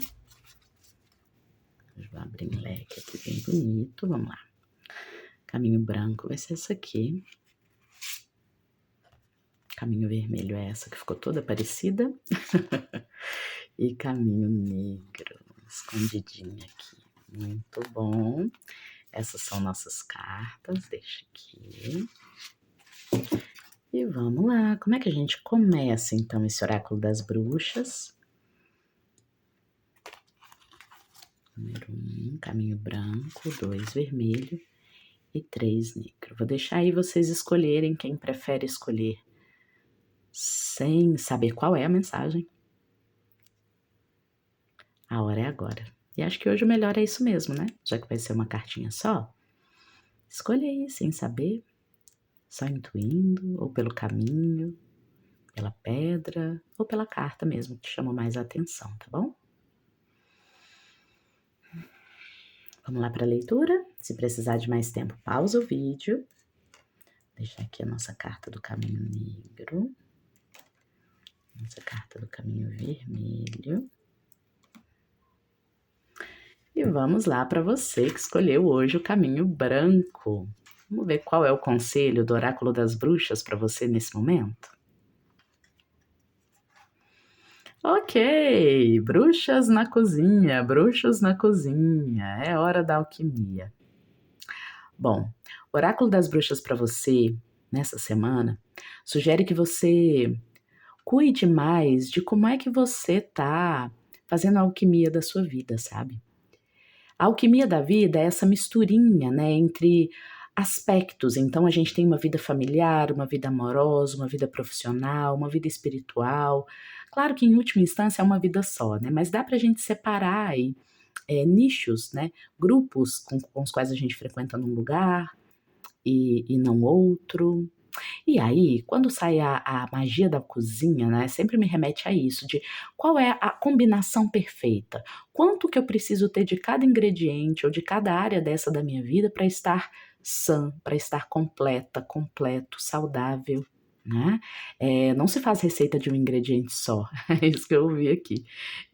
Eu vou abrir um leque aqui bem bonito. Vamos lá. Caminho branco vai ser essa aqui. Caminho vermelho é essa que ficou toda parecida. E caminho negro, escondidinho aqui. Muito bom. Essas são nossas cartas. Deixa aqui. E vamos lá, como é que a gente começa então esse oráculo das bruxas? Número 1, caminho branco, 2, vermelho e 3, negro. Vou deixar aí vocês escolherem quem prefere escolher sem saber qual é a mensagem. A hora é agora. E acho que hoje o melhor é isso mesmo, né? Já que vai ser uma cartinha só. Escolha aí sem saber, só intuindo, ou pelo caminho, pela pedra, ou pela carta mesmo, que chama mais a atenção, tá bom? Vamos lá para a leitura. Se precisar de mais tempo, pausa o vídeo. Deixar aqui a nossa carta do caminho negro. Nossa carta do caminho vermelho. E vamos lá para você que escolheu hoje o caminho branco. Vamos ver qual é o conselho do oráculo das bruxas para você nesse momento? Ok, bruxas na cozinha, bruxos na cozinha, é hora da alquimia. Bom, o oráculo das bruxas para você, nessa semana, sugere que você cuide mais de como é que você tá fazendo a alquimia da sua vida, sabe? A alquimia da vida é essa misturinha, né, entre aspectos. Então a gente tem uma vida familiar, uma vida amorosa, uma vida profissional, uma vida espiritual. Claro que em última instância é uma vida só, né? Mas dá pra gente separar aí nichos, né? Grupos com os quais a gente frequenta num lugar e não outro. E aí, quando sai a magia da cozinha, né, sempre me remete a isso, de qual é a combinação perfeita? Quanto que eu preciso ter de cada ingrediente ou de cada área dessa da minha vida para estar sã, para estar completa, completo, saudável, né? Não se faz receita de um ingrediente só, é isso que eu ouvi aqui.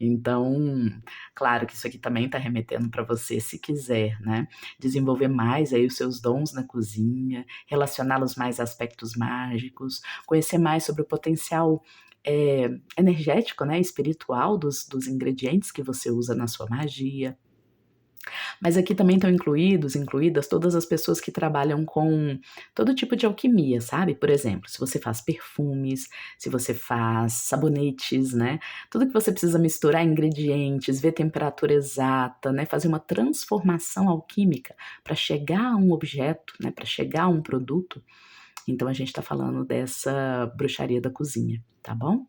Então, claro que isso aqui também está remetendo para você, se quiser, né? Desenvolver mais aí os seus dons na cozinha, relacioná-los mais a aspectos mágicos, conhecer mais sobre o potencial energético, né, espiritual dos ingredientes que você usa na sua magia. Mas aqui também estão incluídas todas as pessoas que trabalham com todo tipo de alquimia, sabe? Por exemplo, se você faz perfumes, se você faz sabonetes, né? Tudo que você precisa misturar ingredientes, ver temperatura exata, né? Fazer uma transformação alquímica para chegar a um objeto, né? Para chegar a um produto. Então a gente está falando dessa bruxaria da cozinha, tá bom?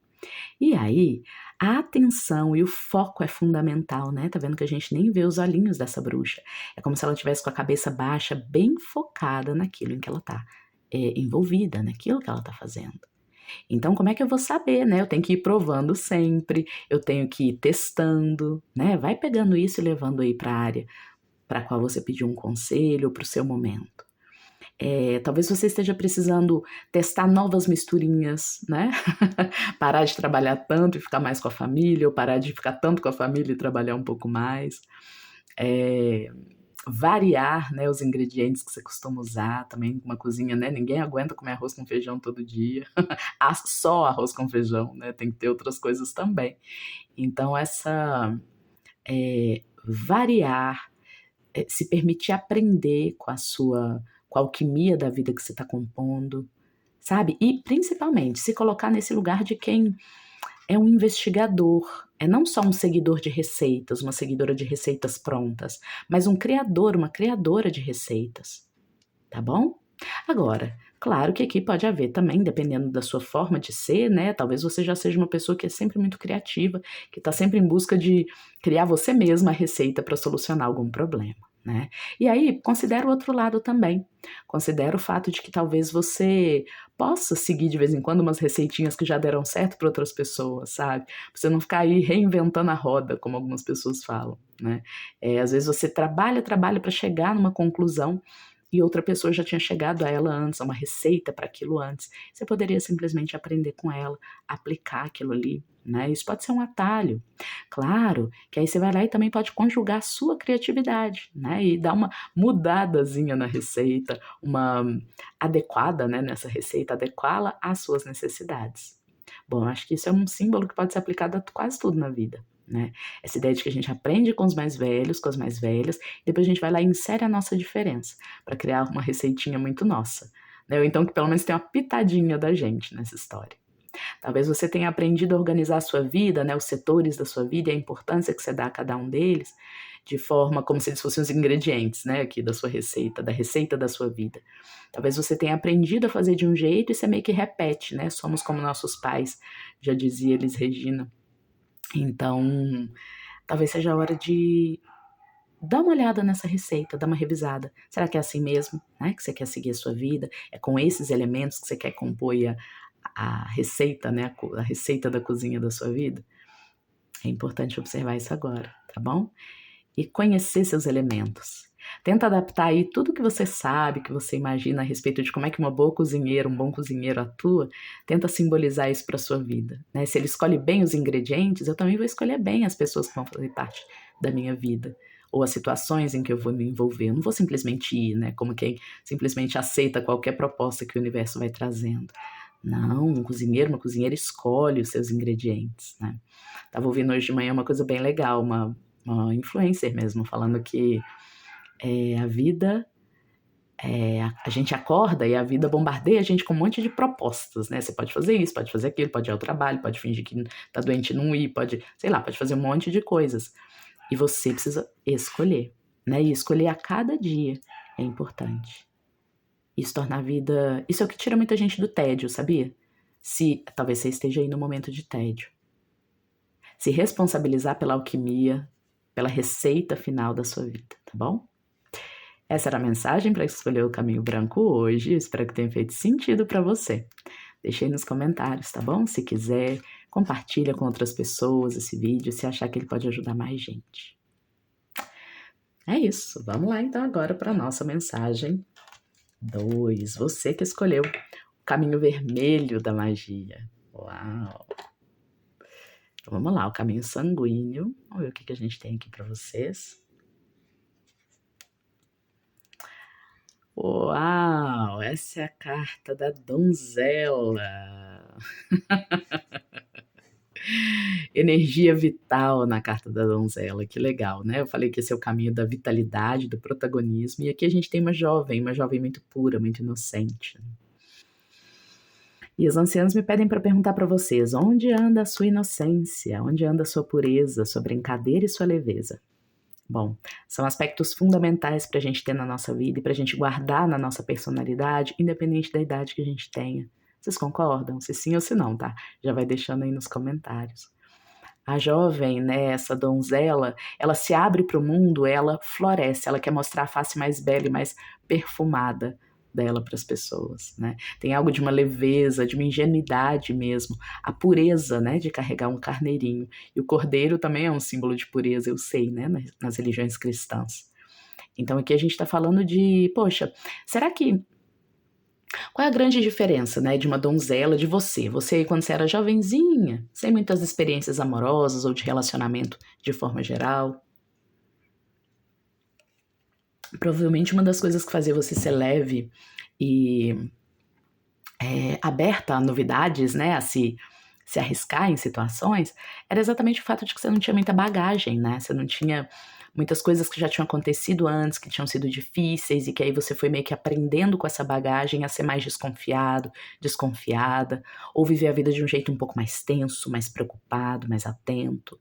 E aí, a atenção e o foco é fundamental, né? Tá vendo que a gente nem vê os olhinhos dessa bruxa. É como se ela tivesse com a cabeça baixa, bem focada naquilo em que ela tá envolvida, naquilo que ela tá fazendo. Então, como é que eu vou saber, né? Eu tenho que ir provando sempre, eu tenho que ir testando, né? Vai pegando isso e levando aí para a área para a qual você pediu um conselho ou para o seu momento. Talvez você esteja precisando testar novas misturinhas, né? Parar de trabalhar tanto e ficar mais com a família, ou parar de ficar tanto com a família e trabalhar um pouco mais. É, variar, né, os ingredientes que você costuma usar também, uma cozinha, né? Ninguém aguenta comer arroz com feijão todo dia. Só arroz com feijão, né? Tem que ter outras coisas também. Então, variar, se permitir aprender com a alquimia da vida que você está compondo, sabe? E principalmente se colocar nesse lugar de quem é um investigador, é não só um seguidor de receitas, uma seguidora de receitas prontas, mas um criador, uma criadora de receitas, tá bom? Agora, claro que aqui pode haver também, dependendo da sua forma de ser, né? Talvez você já seja uma pessoa que é sempre muito criativa, que está sempre em busca de criar você mesma a receita para solucionar algum problema, né? E aí, considera o outro lado também. Considera o fato de que talvez você possa seguir de vez em quando umas receitinhas que já deram certo para outras pessoas, sabe? Pra você não ficar aí reinventando a roda, como algumas pessoas falam, né? Às vezes você trabalha para chegar numa conclusão e outra pessoa já tinha chegado a ela antes, a uma receita para aquilo antes. Você poderia simplesmente aprender com ela, aplicar aquilo ali, né? Isso pode ser um atalho. Claro que aí você vai lá e também pode conjugar a sua criatividade, né? E dar uma mudadazinha na receita, uma adequada, né, nessa receita, adequá-la às suas necessidades. Bom, acho que isso é um símbolo que pode ser aplicado a quase tudo na vida, né? Essa ideia de que a gente aprende com os mais velhos, com as mais velhas, e depois a gente vai lá e insere a nossa diferença para criar uma receitinha muito nossa, né? Ou então que pelo menos tenha uma pitadinha da gente nessa história. Talvez você tenha aprendido a organizar a sua vida, né, os setores da sua vida e a importância que você dá a cada um deles, de forma como se eles fossem os ingredientes, né, aqui da sua receita, da receita da sua vida. Talvez você tenha aprendido a fazer de um jeito e você meio que repete, né? Somos como nossos pais, já dizia Elis Regina. Então, talvez seja a hora de dar uma olhada nessa receita, dar uma revisada. Será que é assim mesmo, né, que você quer seguir a sua vida? É com esses elementos que você quer compor a receita, né, a receita da cozinha da sua vida? É importante observar isso agora, tá bom? E conhecer seus elementos. Tenta adaptar aí tudo que você sabe, que você imagina a respeito de como é que uma boa cozinheira, um bom cozinheiro atua, tenta simbolizar isso para sua vida, né? Se ele escolhe bem os ingredientes, eu também vou escolher bem as pessoas que vão fazer parte da minha vida, ou as situações em que eu vou me envolver. Eu não vou simplesmente ir, né? Como quem simplesmente aceita qualquer proposta que o universo vai trazendo. Não, um cozinheiro, uma cozinheira escolhe os seus ingredientes, né? Tava ouvindo hoje de manhã uma coisa bem legal, uma influencer mesmo, falando que a vida, a gente acorda e a vida bombardeia a gente com um monte de propostas, né? Você pode fazer isso, pode fazer aquilo, pode ir ao trabalho, pode fingir que tá doente e não ir, pode, sei lá, pode fazer um monte de coisas. E você precisa escolher, né? E escolher a cada dia é importante. Isso torna a vida. Isso é o que tira muita gente do tédio, sabia? Se talvez você esteja aí no momento de tédio. Se responsabilizar pela alquimia, pela receita final da sua vida, tá bom? Essa era a mensagem para escolher o caminho branco hoje. Espero que tenha feito sentido para você. Deixe aí nos comentários, tá bom? Se quiser, compartilha com outras pessoas esse vídeo, se achar que ele pode ajudar mais gente. É isso. Vamos lá então agora para a nossa mensagem 2. Você que escolheu o caminho vermelho da magia. Uau! Então, vamos lá, o caminho sanguíneo. Vamos ver o que a gente tem aqui para vocês. Uau! Essa é a carta da donzela. Energia vital na carta da donzela, que legal, né? Eu falei que esse é o caminho da vitalidade, do protagonismo, e aqui a gente tem uma jovem muito pura, muito inocente. E os anciãos me pedem para perguntar para vocês: onde anda a sua inocência? Onde anda a sua pureza, sua brincadeira e sua leveza? Bom, são aspectos fundamentais para a gente ter na nossa vida e para a gente guardar na nossa personalidade, independente da idade que a gente tenha. Vocês concordam? Se sim ou se não, tá? Já vai deixando aí nos comentários. A jovem, né, essa donzela, ela se abre para o mundo, ela floresce, ela quer mostrar a face mais bela e mais perfumada dela para as pessoas, né? Tem algo de uma leveza, de uma ingenuidade mesmo, a pureza, né, de carregar um carneirinho. E o cordeiro também é um símbolo de pureza, eu sei, né, nas religiões cristãs. Então aqui a gente está falando de, poxa, será que qual é a grande diferença, né, de uma donzela de você? Você, quando você era jovenzinha, sem muitas experiências amorosas ou de relacionamento de forma geral. Provavelmente uma das coisas que fazia você ser leve e aberta a novidades, né, a se arriscar em situações, era exatamente o fato de que você não tinha muita bagagem, né? Você não tinha muitas coisas que já tinham acontecido antes, que tinham sido difíceis, e que aí você foi meio que aprendendo com essa bagagem a ser mais desconfiado, desconfiada, ou viver a vida de um jeito um pouco mais tenso, mais preocupado, mais atento.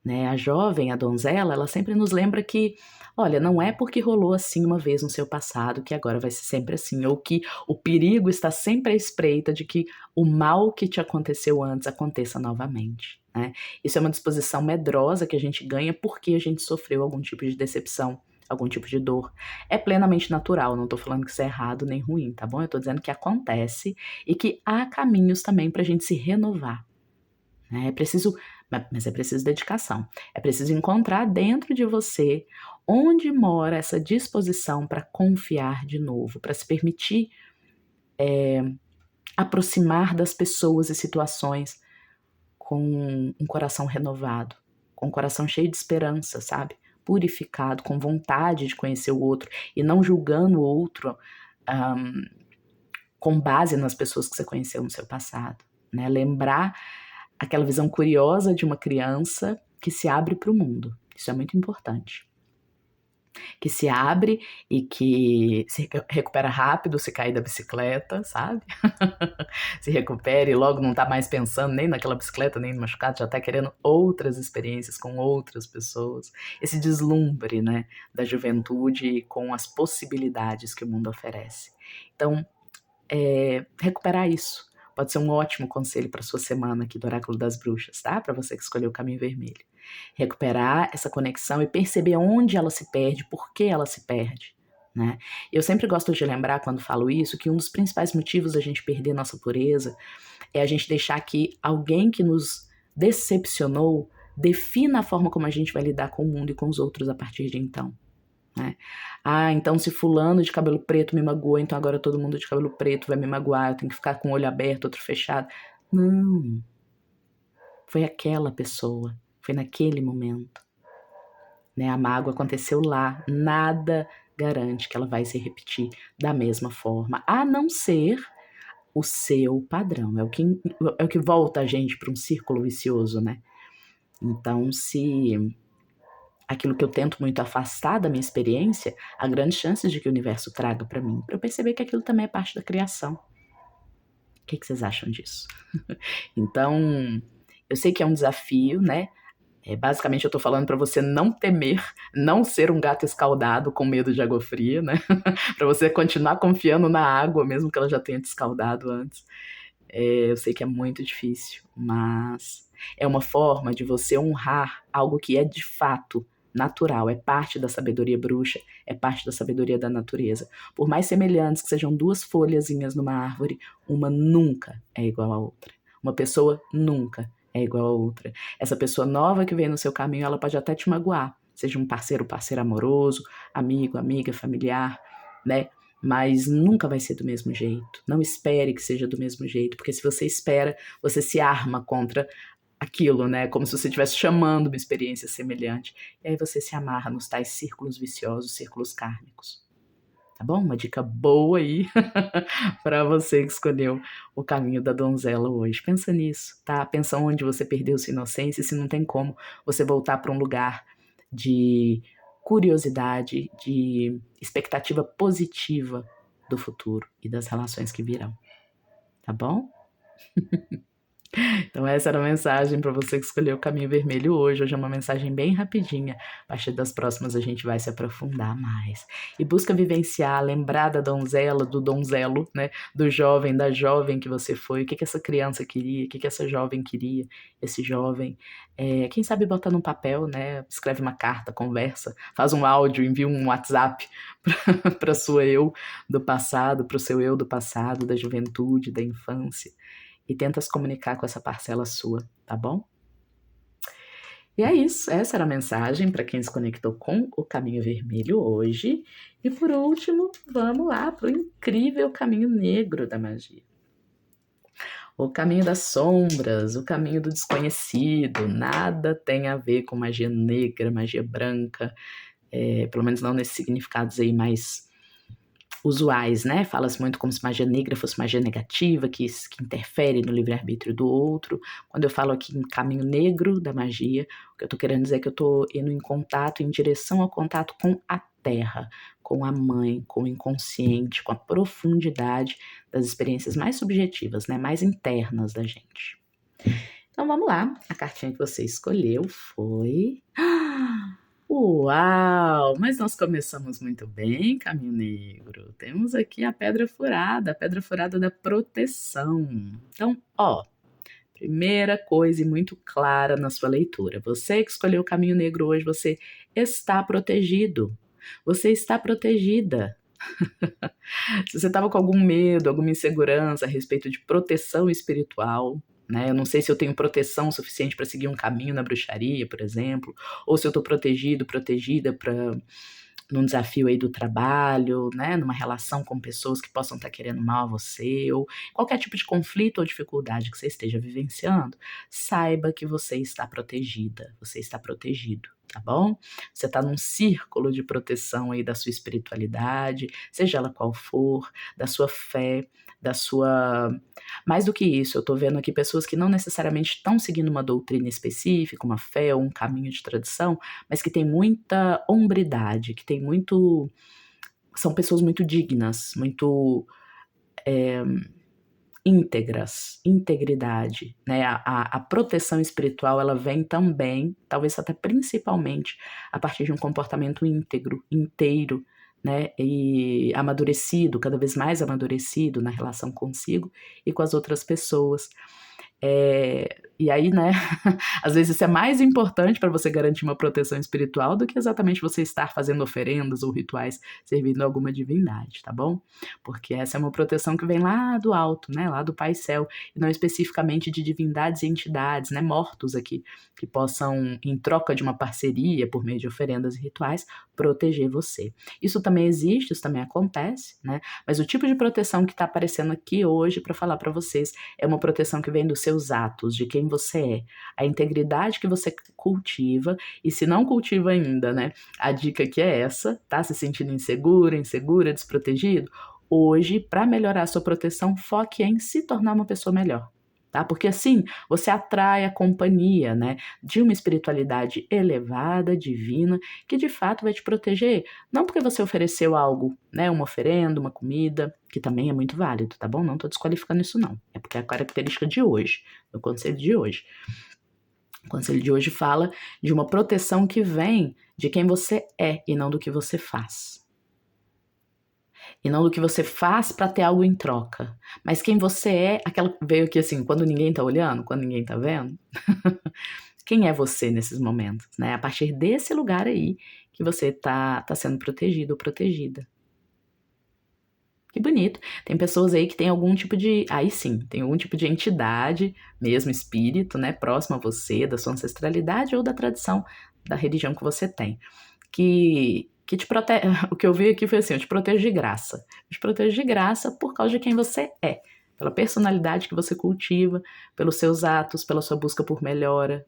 Né? A jovem, a donzela, ela sempre nos lembra que, olha, não é porque rolou assim uma vez no seu passado que agora vai ser sempre assim, ou que o perigo está sempre à espreita de que o mal que te aconteceu antes aconteça novamente. Né? Isso é uma disposição medrosa que a gente ganha porque a gente sofreu algum tipo de decepção, algum tipo de dor. É plenamente natural, não tô falando que isso é errado nem ruim, tá bom? Eu tô dizendo que acontece e que há caminhos também pra gente se renovar. Né? Mas é preciso dedicação. É preciso encontrar dentro de você onde mora essa disposição para confiar de novo, para se permitir aproximar das pessoas e situações com um coração renovado, com um coração cheio de esperança, sabe? Purificado, com vontade de conhecer o outro e não julgando o outro com base nas pessoas que você conheceu no seu passado. Né? Lembrar aquela visão curiosa de uma criança que se abre para o mundo. Isso é muito importante. Que se abre e que se recupera rápido se cair da bicicleta, sabe? Se recupera e logo não tá mais pensando nem naquela bicicleta, nem no machucado, já tá querendo outras experiências com outras pessoas. Esse deslumbre, né, da juventude com as possibilidades que o mundo oferece. Então, recuperar isso pode ser um ótimo conselho para sua semana aqui do Oráculo das Bruxas, tá? Para você que escolheu o caminho vermelho. Recuperar essa conexão e perceber onde ela se perde, por que ela se perde. Né? Eu sempre gosto de lembrar, quando falo isso, que um dos principais motivos da gente perder nossa pureza é a gente deixar que alguém que nos decepcionou defina a forma como a gente vai lidar com o mundo e com os outros a partir de então. Né? Ah, então se fulano de cabelo preto me magoou, então agora todo mundo de cabelo preto vai me magoar, eu tenho que ficar com o olho aberto, outro fechado. Não. Foi aquela pessoa, foi naquele momento. Né? A mágoa aconteceu lá, nada garante que ela vai se repetir da mesma forma, a não ser o seu padrão, é o que volta a gente para um círculo vicioso, né? Então, se aquilo que eu tento muito afastar da minha experiência, há grandes chances de que o universo traga para mim, para eu perceber que aquilo também é parte da criação. O que vocês acham disso? Então, eu sei que é um desafio, né? Basicamente, eu tô falando para você não temer, não ser um gato escaldado com medo de água fria, né? Para você continuar confiando na água, mesmo que ela já tenha te escaldado antes. Eu sei que é muito difícil, mas é uma forma de você honrar algo que é de fato natural, é parte da sabedoria bruxa, é parte da sabedoria da natureza. Por mais semelhantes que sejam duas folhazinhas numa árvore, uma nunca é igual à outra. Uma pessoa nunca é igual a outra. Essa pessoa nova que vem no seu caminho, ela pode até te magoar, seja um parceiro, parceiro amoroso, amigo, amiga, familiar, né? Mas nunca vai ser do mesmo jeito. Não espere que seja do mesmo jeito, porque se você espera, você se arma contra aquilo, né? Como se você estivesse chamando uma experiência semelhante. E aí você se amarra nos tais círculos viciosos, círculos kármicos. Tá bom? Uma dica boa aí para você que escolheu o caminho da donzela hoje. Pensa nisso, tá? Pensa onde você perdeu sua inocência e se não tem como você voltar para um lugar de curiosidade, de expectativa positiva do futuro e das relações que virão. Tá bom? Então essa era a mensagem para você que escolheu o caminho vermelho hoje. Hoje é uma mensagem bem rapidinha. A partir das próximas a gente vai se aprofundar mais. E busca vivenciar, lembrar da donzela, do donzelo, né? Do jovem, da jovem que você foi. O que essa criança queria, o que essa jovem queria, esse jovem. Quem sabe bota num papel, né? Escreve uma carta, conversa, faz um áudio, envia um WhatsApp para sua eu do passado, para o seu eu do passado, da juventude, da infância. E tenta se comunicar com essa parcela sua, tá bom? E é isso, essa era a mensagem para quem se conectou com o caminho vermelho hoje. E por último, vamos lá para o incrível caminho negro da magia. O caminho das sombras, o caminho do desconhecido, nada tem a ver com magia negra, magia branca, pelo menos não nesses significados aí mais usuais, né? Fala-se muito como se magia negra fosse magia negativa, que interfere no livre-arbítrio do outro. Quando eu falo aqui em caminho negro da magia, o que eu tô querendo dizer é que eu tô indo em contato, em direção ao contato com a terra, com a mãe, com o inconsciente, com a profundidade das experiências mais subjetivas, né? Mais internas da gente. Então vamos lá, a cartinha que você escolheu foi... Uau! Mas nós começamos muito bem, Caminho Negro. Temos aqui a Pedra Furada da proteção. Então, primeira coisa e muito clara na sua leitura. Você que escolheu o Caminho Negro hoje, você está protegido. Você está protegida. Se você estava com algum medo, alguma insegurança a respeito de proteção espiritual, né? Eu não sei se eu tenho proteção suficiente para seguir um caminho na bruxaria, por exemplo, ou se eu estou protegida num desafio aí do trabalho, né? Numa relação com pessoas que possam estar querendo mal a você, ou qualquer tipo de conflito ou dificuldade que você esteja vivenciando, saiba que você está protegida, você está protegido. Tá bom? Você está num círculo de proteção aí da sua espiritualidade, seja ela qual for, da sua fé, da sua... Mais do que isso, eu tô vendo aqui pessoas que não necessariamente estão seguindo uma doutrina específica, uma fé ou um caminho de tradição, mas que tem muita hombridade, que tem muito... São pessoas muito dignas, muito... íntegras, integridade, né? A proteção espiritual, ela vem também, talvez até principalmente, a partir de um comportamento íntegro, inteiro, né? E amadurecido, cada vez mais amadurecido na relação consigo e com as outras pessoas. E aí, né, às vezes isso é mais importante para você garantir uma proteção espiritual do que exatamente você estar fazendo oferendas ou rituais servindo a alguma divindade, tá bom? Porque essa é uma proteção que vem lá do alto, né, lá do Pai Céu, e não especificamente de divindades e entidades, né, mortos aqui, que possam, em troca de uma parceria por meio de oferendas e rituais, proteger você. Isso também existe, isso também acontece, né, mas o tipo de proteção que está aparecendo aqui hoje para falar para vocês é uma proteção que vem dos seus atos, de quem você é, a integridade que você cultiva, e se não cultiva ainda, né, a dica aqui é essa, tá se sentindo insegura, desprotegido, hoje, para melhorar a sua proteção, foque em se tornar uma pessoa melhor. Tá? Porque assim você atrai a companhia, né, de uma espiritualidade elevada, divina, que de fato vai te proteger. Não porque você ofereceu algo, né, uma oferenda, uma comida, que também é muito válido, tá bom? Não estou desqualificando isso não. É porque é a característica de hoje, do conselho de hoje. O conselho de hoje fala de uma proteção que vem de quem você é e não do que você faz. E não do que você faz para ter algo em troca. Mas quem você é, aquela veio aqui assim, quando ninguém tá olhando, quando ninguém tá vendo. Quem é você nesses momentos, né? A partir desse lugar aí que você tá sendo protegido ou protegida. Que bonito. Tem pessoas aí que tem algum tipo de, aí sim, tem algum tipo de entidade, mesmo espírito, né, próximo a você, da sua ancestralidade ou da tradição da religião que você tem, que te protege. O que eu vi aqui foi assim: eu te protejo de graça. Eu te protejo de graça por causa de quem você é, pela personalidade que você cultiva, pelos seus atos, pela sua busca por melhora,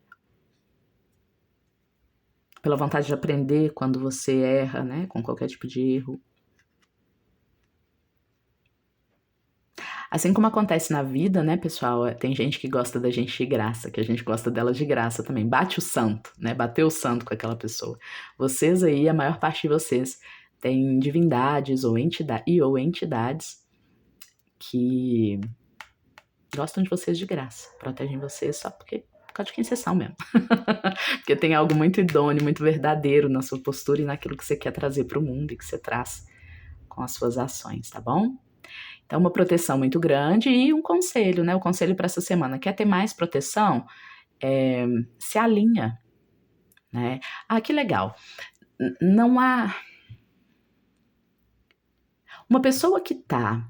pela vontade de aprender quando você erra, né, com qualquer tipo de erro. Assim como acontece na vida, né, pessoal, tem gente que gosta da gente de graça, que a gente gosta dela de graça também. Bate o santo, né? Bateu o santo com aquela pessoa. Vocês aí, a maior parte de vocês, tem divindades ou entidades que gostam de vocês de graça, protegem vocês só porque por causa de quem vocês são mesmo. Porque tem algo muito idôneo, muito verdadeiro na sua postura e naquilo que você quer trazer para o mundo e que você traz com as suas ações, tá bom? Então, uma proteção muito grande e um conselho, né? O conselho para essa semana: quer ter mais proteção? Se alinha, né? Ah, que legal. Não há... Uma pessoa que tá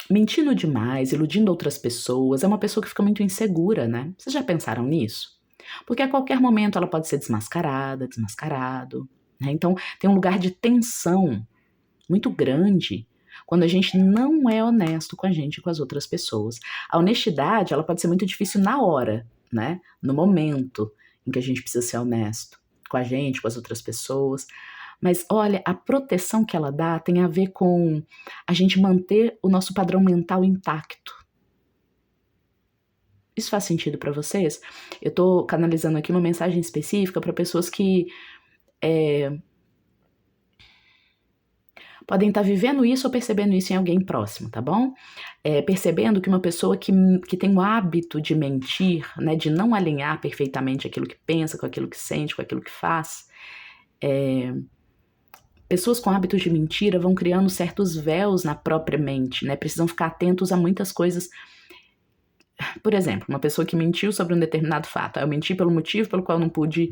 mentindo demais, iludindo outras pessoas, é uma pessoa que fica muito insegura, né? Vocês já pensaram nisso? Porque a qualquer momento ela pode ser desmascarada, desmascarado, né? Então, tem um lugar de tensão muito grande quando a gente não é honesto com a gente e com as outras pessoas. A honestidade, ela pode ser muito difícil na hora, né? No momento em que a gente precisa ser honesto com a gente, com as outras pessoas. Mas olha, a proteção que ela dá tem a ver com a gente manter o nosso padrão mental intacto. Isso faz sentido para vocês? Eu tô canalizando aqui uma mensagem específica para pessoas que podem estar vivendo isso ou percebendo isso em alguém próximo, tá bom? Percebendo que uma pessoa que tem o hábito de mentir, né, de não alinhar perfeitamente aquilo que pensa, com aquilo que sente, com aquilo que faz, pessoas com hábitos de mentira vão criando certos véus na própria mente, né? Precisam ficar atentos a muitas coisas. Por exemplo, uma pessoa que mentiu sobre um determinado fato. Eu menti pelo motivo pelo qual eu não pude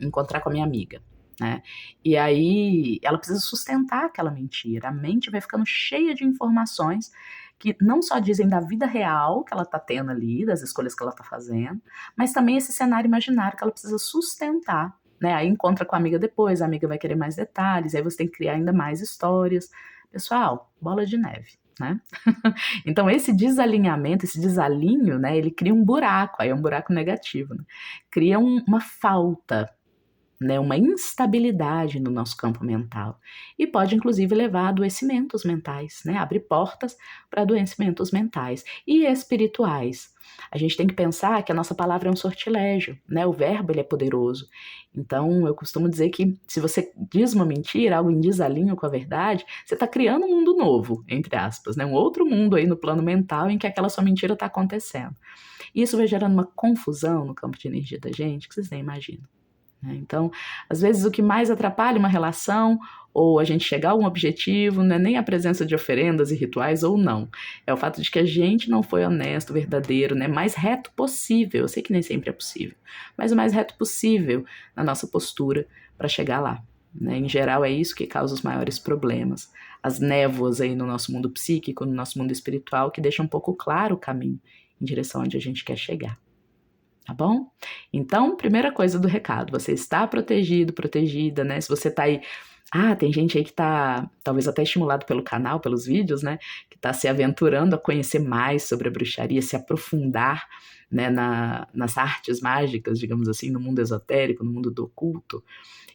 encontrar com a minha amiga, né? E aí ela precisa sustentar aquela mentira. A mente vai ficando cheia de informações que não só dizem da vida real que ela tá tendo ali, das escolhas que ela tá fazendo, mas também esse cenário imaginário que ela precisa sustentar, né? Aí encontra com a amiga depois, a amiga vai querer mais detalhes, aí você tem que criar ainda mais histórias. Pessoal, bola de neve, né? Então esse desalinhamento, esse desalinho, né, ele cria um buraco, aí é um buraco negativo, né? Cria uma falta, né, uma instabilidade no nosso campo mental e pode inclusive levar a adoecimentos mentais, né, abre portas para adoecimentos mentais e espirituais. A gente tem que pensar que a nossa palavra é um sortilégio, né, o verbo ele é poderoso. Então eu costumo dizer que se você diz uma mentira, algo em desalinho com a verdade, você está criando um mundo novo, entre aspas, né, um outro mundo aí no plano mental em que aquela sua mentira está acontecendo. E isso vai gerando uma confusão no campo de energia da gente que vocês nem imaginam. Então, às vezes o que mais atrapalha uma relação ou a gente chegar a um objetivo não é nem a presença de oferendas e rituais ou não, é o fato de que a gente não foi honesto, verdadeiro, né, mais reto possível. Eu sei que nem sempre é possível, mas o mais reto possível na nossa postura para chegar lá, né? Em geral é isso que causa os maiores problemas, as névoas aí no nosso mundo psíquico, no nosso mundo espiritual, que deixam um pouco claro o caminho em direção onde a gente quer chegar. Tá bom? Então, primeira coisa do recado, você está protegido, protegida, né? Se você tá aí Ah, tem gente aí que tá, talvez até estimulado pelo canal, pelos vídeos, né, que tá se aventurando a conhecer mais sobre a bruxaria, se aprofundar, né, nas artes mágicas, digamos assim, no mundo esotérico, no mundo do oculto,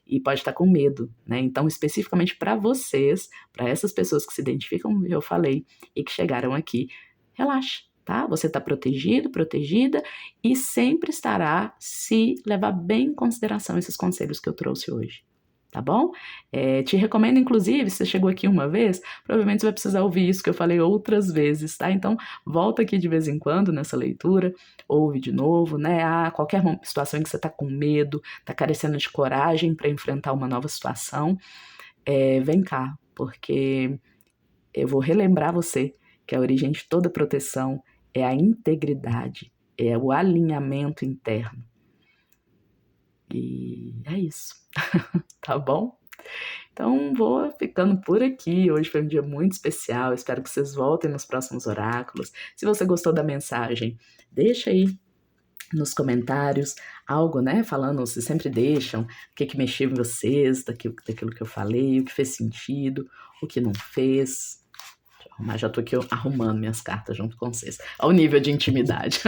e pode estar com medo, né? Então, especificamente para vocês, para essas pessoas que se identificam com o que eu falei e que chegaram aqui, relaxe, tá? Você está protegido, protegida e sempre estará se levar bem em consideração esses conselhos que eu trouxe hoje. Tá bom? Te recomendo, inclusive, se você chegou aqui uma vez, provavelmente você vai precisar ouvir isso que eu falei outras vezes, tá? Então, volta aqui de vez em quando nessa leitura, ouve de novo, né? Ah, qualquer situação em que você está com medo, está carecendo de coragem para enfrentar uma nova situação, vem cá, porque eu vou relembrar você que a origem de toda proteção é a integridade, é o alinhamento interno. E é isso, tá bom? Então, vou ficando por aqui. Hoje foi um dia muito especial. Espero que vocês voltem nos próximos oráculos. Se você gostou da mensagem, deixa aí nos comentários algo, né? Falando, vocês sempre deixam o que mexeu em vocês, daquilo que eu falei, o que fez sentido, o que não fez. Mas já tô aqui arrumando minhas cartas junto com vocês. Ao nível de intimidade.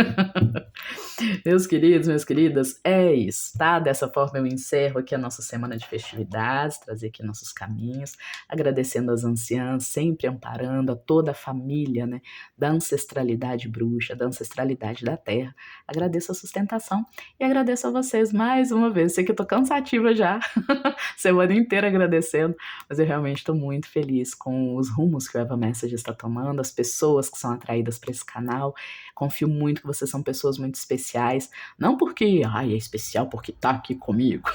Meus queridos, minhas queridas, é isso, tá? Dessa forma eu encerro aqui a nossa semana de festividades, trazer aqui nossos caminhos, agradecendo às anciãs, sempre amparando a toda a família, né? Da ancestralidade bruxa, da ancestralidade da terra. Agradeço a sustentação e agradeço a vocês mais uma vez. Sei que eu tô cansativa já, semana inteira agradecendo, mas eu realmente estou muito feliz com os rumos que o Eva Message está tomando, as pessoas que são atraídas para esse canal. Confio muito que vocês são pessoas muito especiais, não porque, é especial porque tá aqui comigo,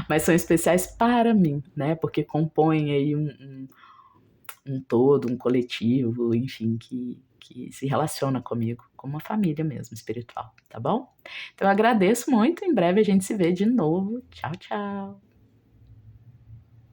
mas são especiais para mim, né? Porque compõem aí um todo, um coletivo, enfim, que se relaciona comigo, como uma família mesmo, espiritual, tá bom? Então eu agradeço muito, em breve a gente se vê de novo. Tchau, tchau!